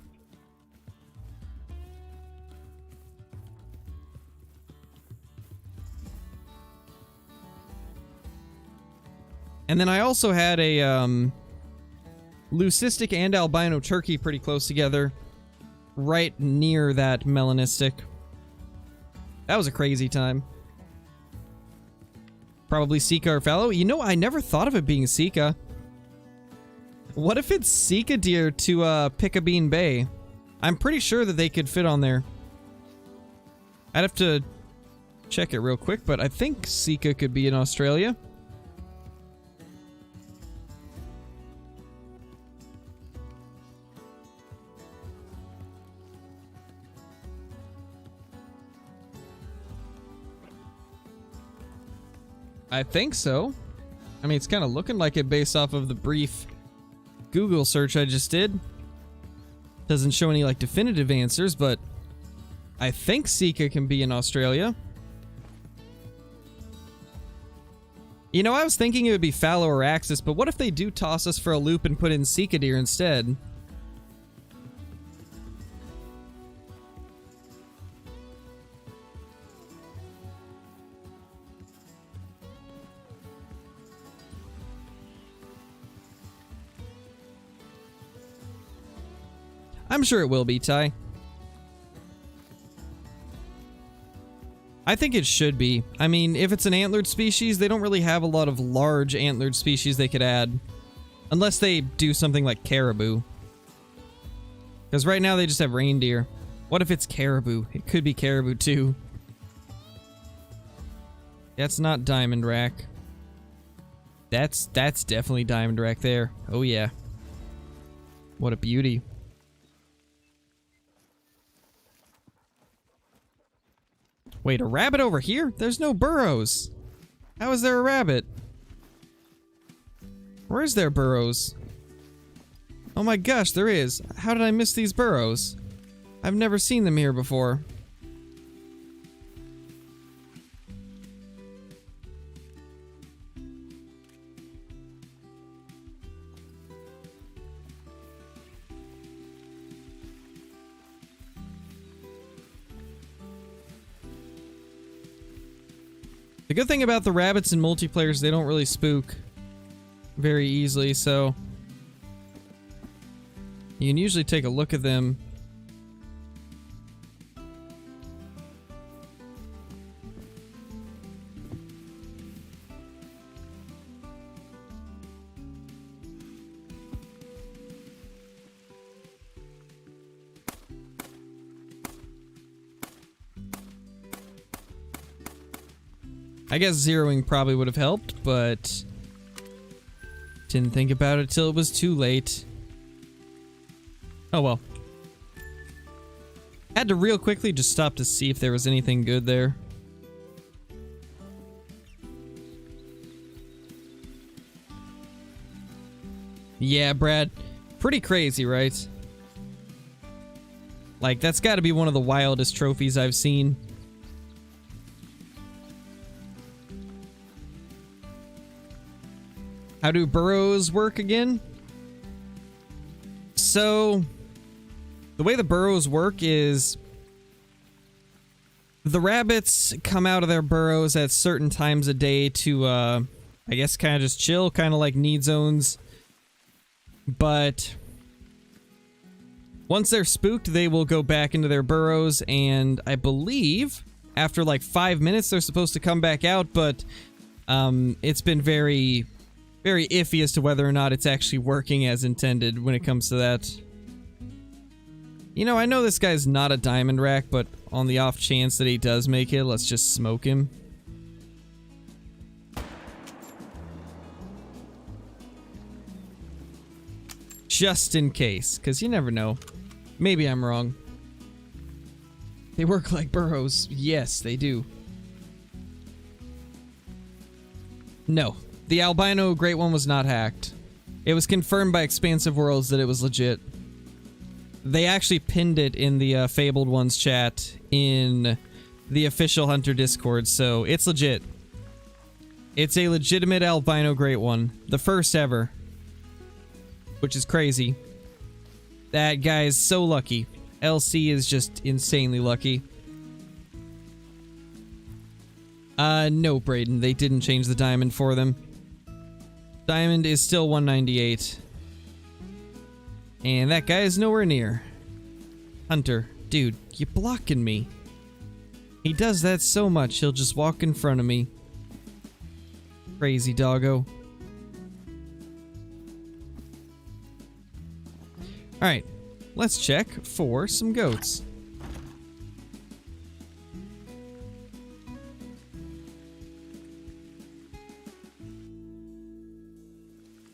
And then I also had a leucistic and albino turkey pretty close together, right near that melanistic. That was a crazy time. Probably Sika or fallow. You know, I never thought of it being Sika. What if it's Sika deer to Picabeen Bay? I'm pretty sure that they could fit on there. I'd have to check it real quick, but I think Sika could be in Australia. I think so. I mean, it's kind of looking like it based off of the brief Google search I just did. Doesn't show any, like, definitive answers, but I think Sika can be in Australia. You know, I was thinking it would be fallow or axis, but what if they do toss us for a loop and put in Sika deer instead? I'm sure it will be, Ty. I think it should be. I mean, if it's an antlered species, they don't really have a lot of large antlered species they could add. Unless they do something like caribou. Because right now they just have reindeer. What if it's caribou? It could be caribou too. That's not diamond rack. That's definitely diamond rack there. Oh yeah. What a beauty. Wait, a rabbit over here? There's no burrows. How is there a rabbit? Where is there burrows? Oh my gosh, there is. How did I miss these burrows? I've never seen them here before. The good thing about the rabbits in multiplayer is they don't really spook very easily, so you can usually take a look at them. I guess zeroing probably would have helped, but didn't think about it till it was too late. Oh well. Had to real quickly just stop to see if there was anything good there. Yeah, Brad. Pretty crazy, right? Like, that's got to be one of the wildest trophies I've seen. How do burrows work again? So, the way the burrows work is the rabbits come out of their burrows at certain times of day to, I guess, kind of just chill, kind of like need zones. But once they're spooked, they will go back into their burrows, and I believe after like 5 minutes they're supposed to come back out, but it's been very, very iffy as to whether or not it's actually working as intended when it comes to that. You know, I know this guy's not a diamond rack, but on the off chance that he does make it, let's just smoke him. Just in case, because you never know. Maybe I'm wrong. They work like burrows. Yes, they do. No. The albino great one was not hacked. It was confirmed by Expansive Worlds that it was legit. They actually pinned it in the Fabled Ones chat in the official Hunter Discord, so it's legit. It's a legitimate albino great one. The first ever. Which is crazy. That guy is so lucky. LC is just insanely lucky. No, Brayden, they didn't change the diamond for them. Diamond is still 198. And that guy is nowhere near. Hunter, dude, you're blocking me. He does that so much, he'll just walk in front of me. Crazy doggo. Alright, let's check for some goats.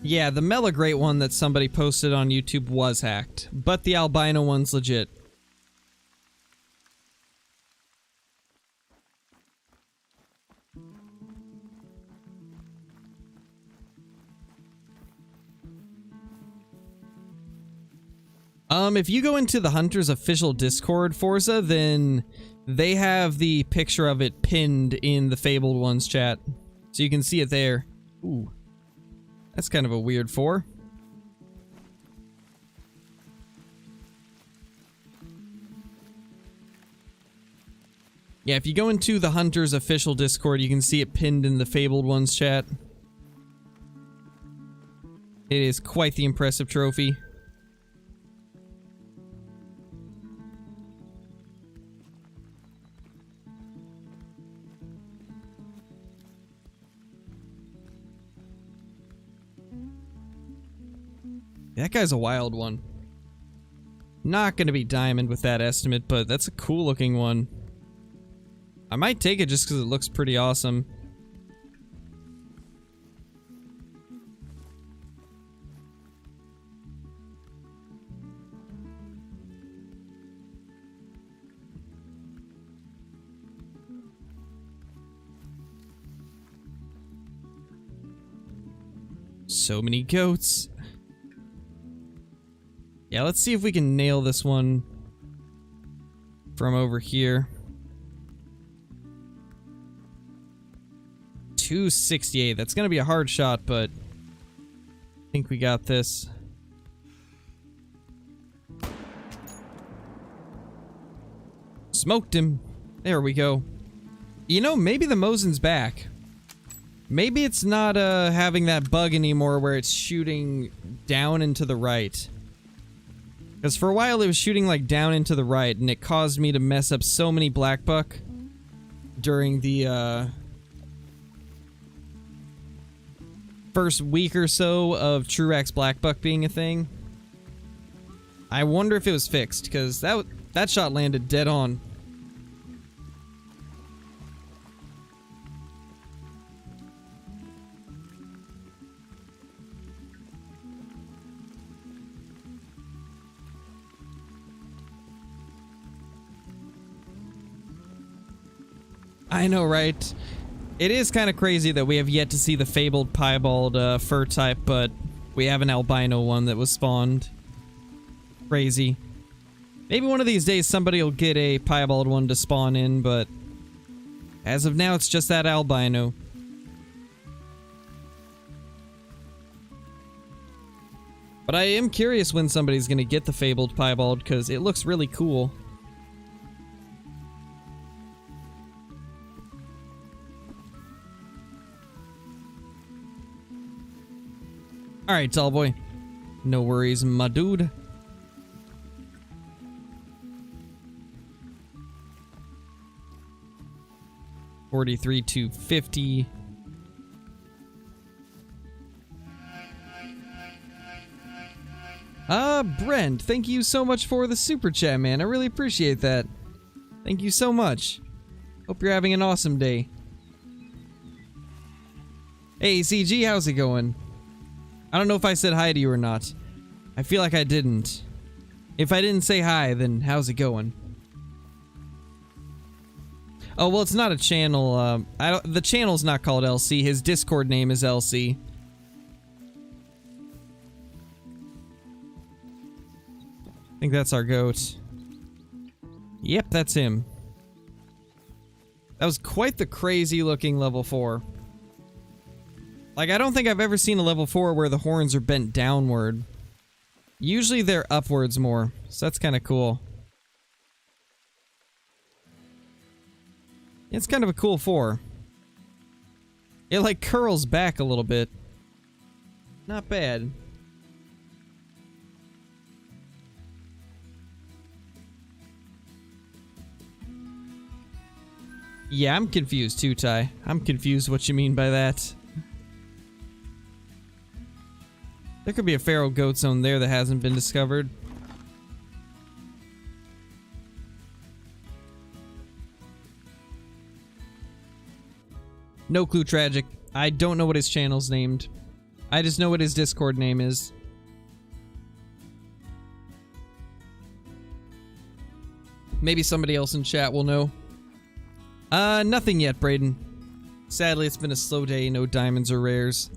Yeah, the Melagrate one that somebody posted on YouTube was hacked, but the albino one's legit. If you go into the Hunter's official Discord, Forza, then they have the picture of it pinned in the Fabled Ones chat. So you can see it there. Ooh. That's kind of a weird 4. Yeah, if you go into the Hunter's official Discord, you can see it pinned in the Fabled Ones chat. It is quite the impressive trophy. That guy's a wild one. Not gonna be diamond with that estimate, but that's a cool looking one. I might take it just because it looks pretty awesome. So many goats. Yeah, let's see if we can nail this one from over here. 268. That's going to be a hard shot, but I think we got this. Smoked him. There we go. You know, maybe the Mosin's back. Maybe it's not having that bug anymore where it's shooting down and to the right. Because for a while it was shooting like down and to the right, and it caused me to mess up so many black buck during the first week or so of Truax black buck being a thing. I wonder if it was fixed, because that shot landed dead on. I know, right? It is kind of crazy that we have yet to see the fabled piebald fur type, but we have an albino one that was spawned. Crazy. Maybe one of these days somebody will get a piebald one to spawn in, but as of now it's just that albino. But I am curious when somebody's gonna get the fabled piebald, because it looks really cool. Alright, tall boy. No worries, my dude. $43 to $50. Brent, thank you so much for the super chat, man. I really appreciate that. Thank you so much. Hope you're having an awesome day. Hey, CG, how's it going? I don't know if I said hi to you or not. I feel like I didn't. If I didn't say hi, then how's it going? Oh, well, it's not a channel. The channel's not called LC. His Discord name is LC. I think that's our goat. Yep, that's him. That was quite the crazy looking level 4. Like, I don't think I've ever seen a level 4 where the horns are bent downward. Usually they're upwards more, so that's kind of cool. It's kind of a cool 4. It like curls back a little bit. Not bad. Yeah, I'm confused too, Ty. I'm confused what you mean by that. There could be a feral goat zone there that hasn't been discovered. No clue, Tragic. I don't know what his channel's named. I just know what his Discord name is. Maybe somebody else in chat will know. Nothing yet, Brayden. Sadly, it's been a slow day, no diamonds or rares.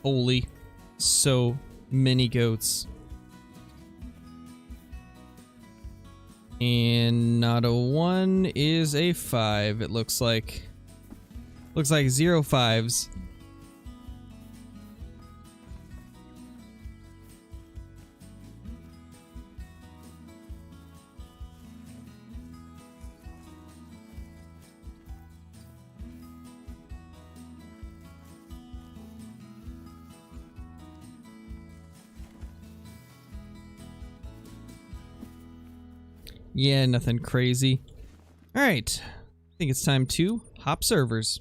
Holy, so many goats. And not a 1 is a 5, it looks like. Looks like 0 5s. Yeah, nothing crazy. Alright. I think it's time to hop servers.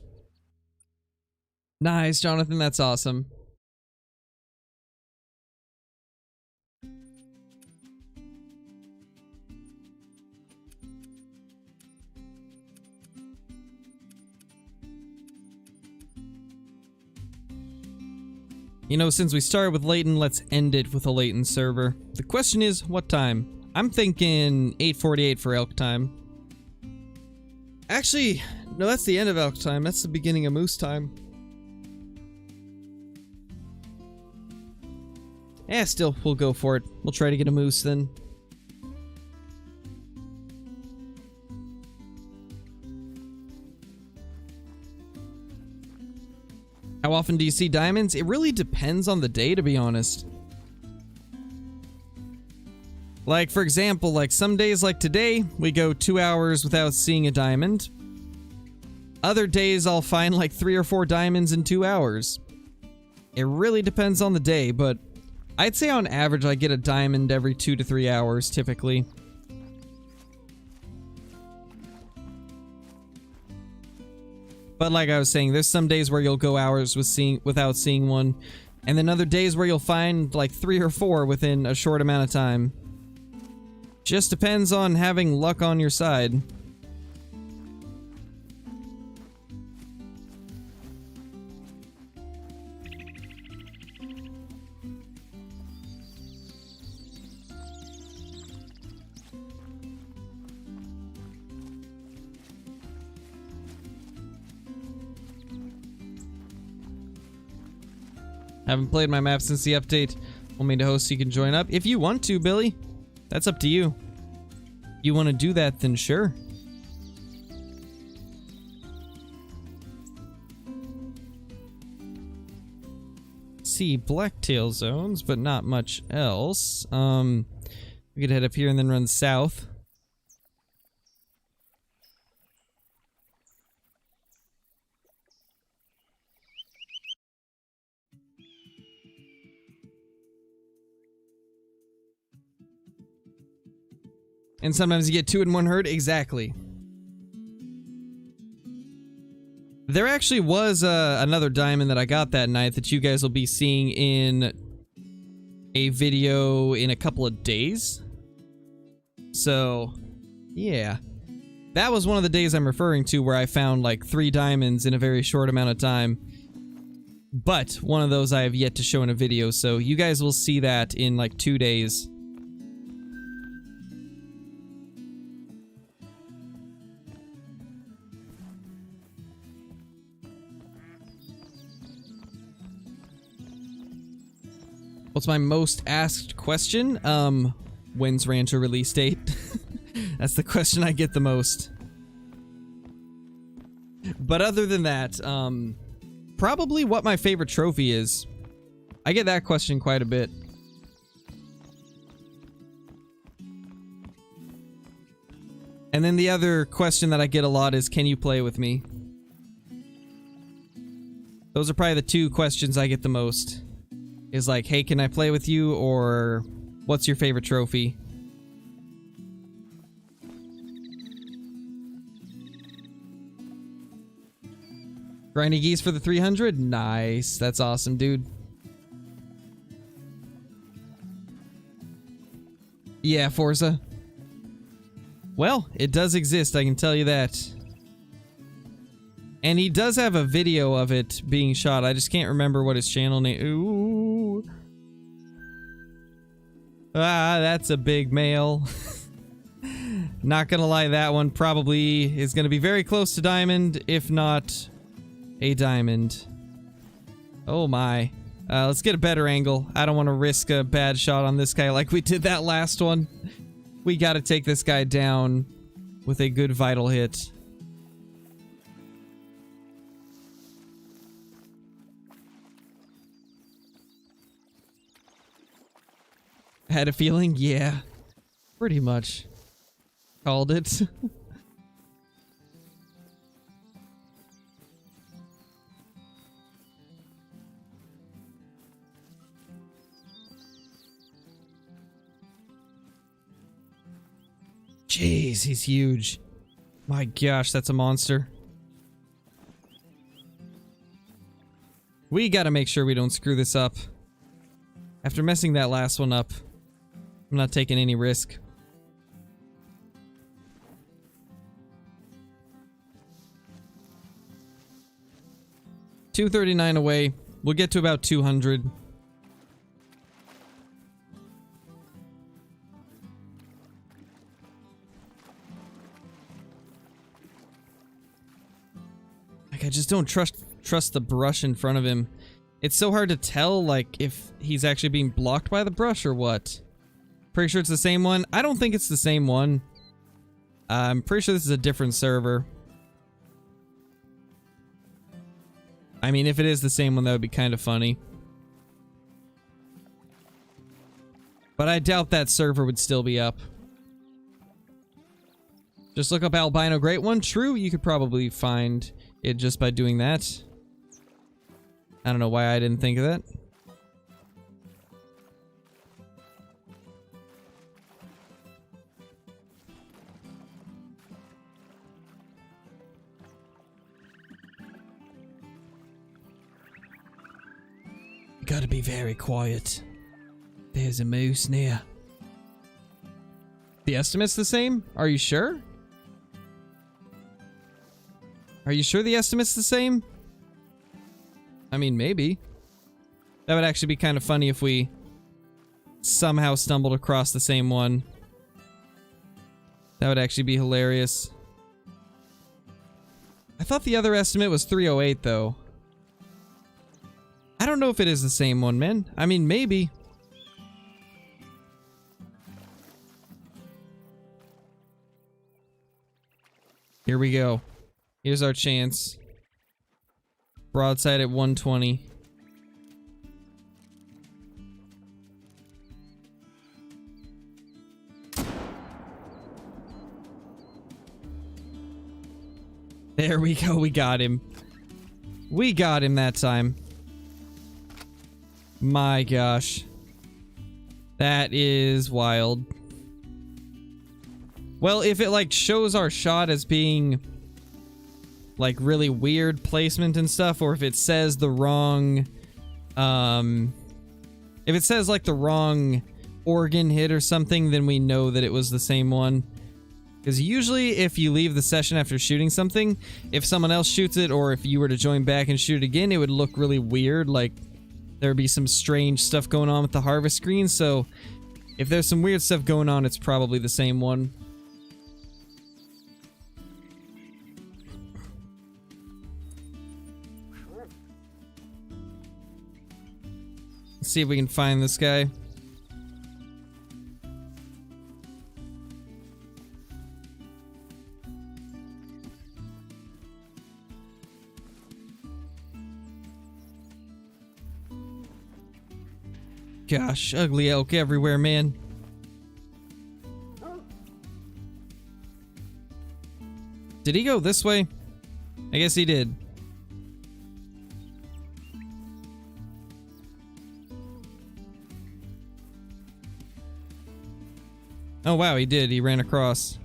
Nice, Jonathan, that's awesome. You know, since we started with Layton, let's end it with a Layton server. The question is, what time? I'm thinking 8:48 for elk time. Actually, no, that's the end of elk time. That's the beginning of moose time. Yeah, still, we'll go for it. We'll try to get a moose then. How often do you see diamonds? It really depends on the day, to be honest. Like, for example, like some days like today, we go 2 hours without seeing a diamond. Other days I'll find like 3 or 4 diamonds in 2 hours. It really depends on the day, but I'd say on average I get a diamond every 2 to 3 hours typically. But like I was saying, there's some days where you'll go hours without seeing one, and then other days where you'll find like 3 or 4 within a short amount of time. Just depends on having luck on your side. Haven't played my map since the update. Want me to host so you can join up? If you want to, Billy. That's up to you. You want to do that, then sure. See blacktail zones, but not much else. We could head up here and then run south. And sometimes you get 2 in one herd. Exactly. There actually was another diamond that I got that night that you guys will be seeing in a video in a couple of days. So, yeah. That was one of the days I'm referring to where I found like 3 diamonds in a very short amount of time. But one of those I have yet to show in a video, so you guys will see that in like 2 days. What's my most asked question? When's Rancher release date? That's the question I get the most. But other than that, probably what my favorite trophy is. I get that question quite a bit. And then the other question that I get a lot is, can you play with me? Those are probably the 2 questions I get the most. Is like, hey, can I play with you? Or, what's your favorite trophy? Grinding geese for the 300? Nice. That's awesome, dude. Yeah, Forza. Well, it does exist, I can tell you that. And he does have a video of it being shot. I just can't remember what his channel name... Ooh. Ah, that's a big male. Not gonna lie, that one probably is gonna be very close to diamond, if not a diamond. Oh my. Let's get a better angle. I don't want to risk a bad shot on this guy like we did that last one. We gotta take this guy down with a good vital hit. Had a feeling? Yeah. Pretty much. Called it. Jeez, he's huge. My gosh, that's a monster. We gotta make sure we don't screw this up. After messing that last one up, I'm not taking any risk. $239 away. We'll get to about 200. Like, I just don't trust the brush in front of him. It's so hard to tell, like, if he's actually being blocked by the brush or what. Pretty sure it's the same one. I don't think it's the same one. I'm pretty sure this is a different server. I mean, if it is the same one, that would be kind of funny. But I doubt that server would still be up. Just look up Albino Great One. True, you could probably find it just by doing that. I don't know why I didn't think of that. You gotta be very quiet. There's a moose near. The estimate's the same? Are you sure? Are you sure the estimate's the same? I mean, maybe. That would actually be kind of funny if we somehow stumbled across the same one. That would actually be hilarious. I thought the other estimate was 308, though. I don't know if it is the same one, man. I mean, maybe. Here we go. Here's our chance. Broadside at 120. There we go. We got him. We got him that time. My gosh. That is wild. Well, if it like shows our shot as being like really weird placement and stuff, or if it says the wrong if it says like the wrong organ hit or something, then we know that it was the same one. Because usually if you leave the session after shooting something, if someone else shoots it, or if you were to join back and shoot it again, it would look really weird, like there would be some strange stuff going on with the harvest screen. So if there's some weird stuff going on, it's probably the same one. Let's see if we can find this guy. Gosh, ugly elk everywhere, man. Did he go this way? I guess he did. Oh wow, he did. He ran across.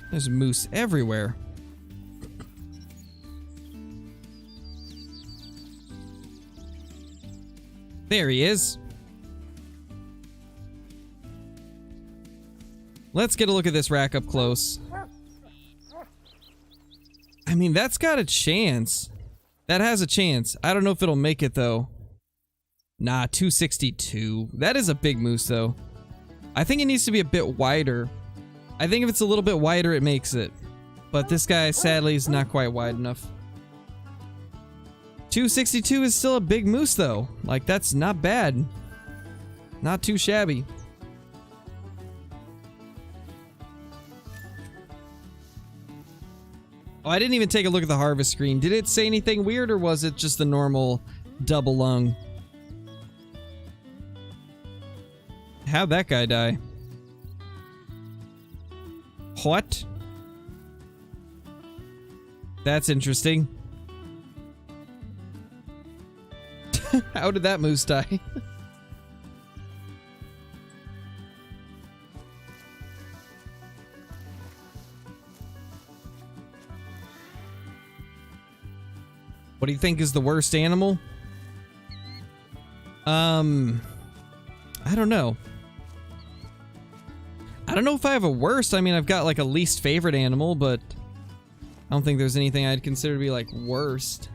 There's moose everywhere. There he is. Let's get a look at this rack up close. I mean, that's got a chance. That has a chance. I don't know if it'll make it, though. Nah, 262. That is a big moose, though. I think it needs to be a bit wider. I think if it's a little bit wider, it makes it. But this guy, sadly, is not quite wide enough. 262 is still a big moose, though. Like, that's not bad. Not too shabby. Oh, I didn't even take a look at the harvest screen. Did it say anything weird, or was it just the normal double lung? How'd that guy die? What? That's interesting. How did that moose die? What do you think is the worst animal? I don't know. I don't know if I have a worst. I mean, I've got like a least favorite animal, but I don't think there's anything I'd consider to be like worst.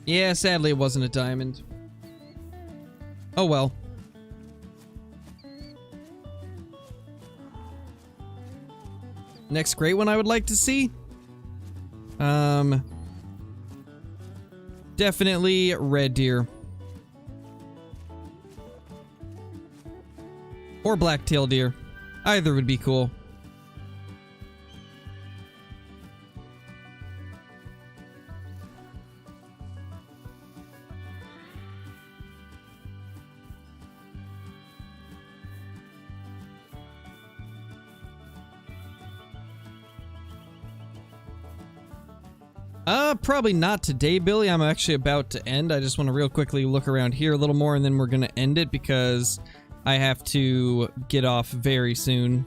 Yeah, sadly it wasn't a diamond. Oh well. Next great one I would like to see? Definitely red deer. Or black-tail deer. Either would be cool. Probably not today, Billy. I'm actually about to end. I just want to real quickly look around here a little more, and then we're going to end it because I have to get off very soon.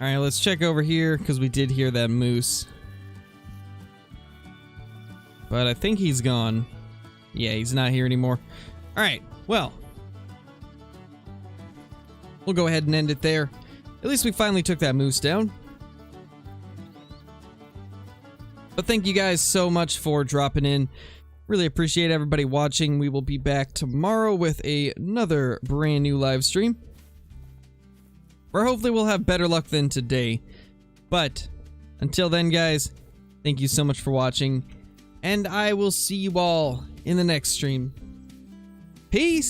Alright, let's check over here, because we did hear that moose. But I think he's gone. Yeah, he's not here anymore. Alright, well. We'll go ahead and end it there. At least we finally took that moose down. But thank you guys so much for dropping in. Really appreciate everybody watching. We will be back tomorrow with another brand new live stream. Where hopefully we'll have better luck than today. But until then, guys, thank you so much for watching. And I will see you all in the next stream. Peace!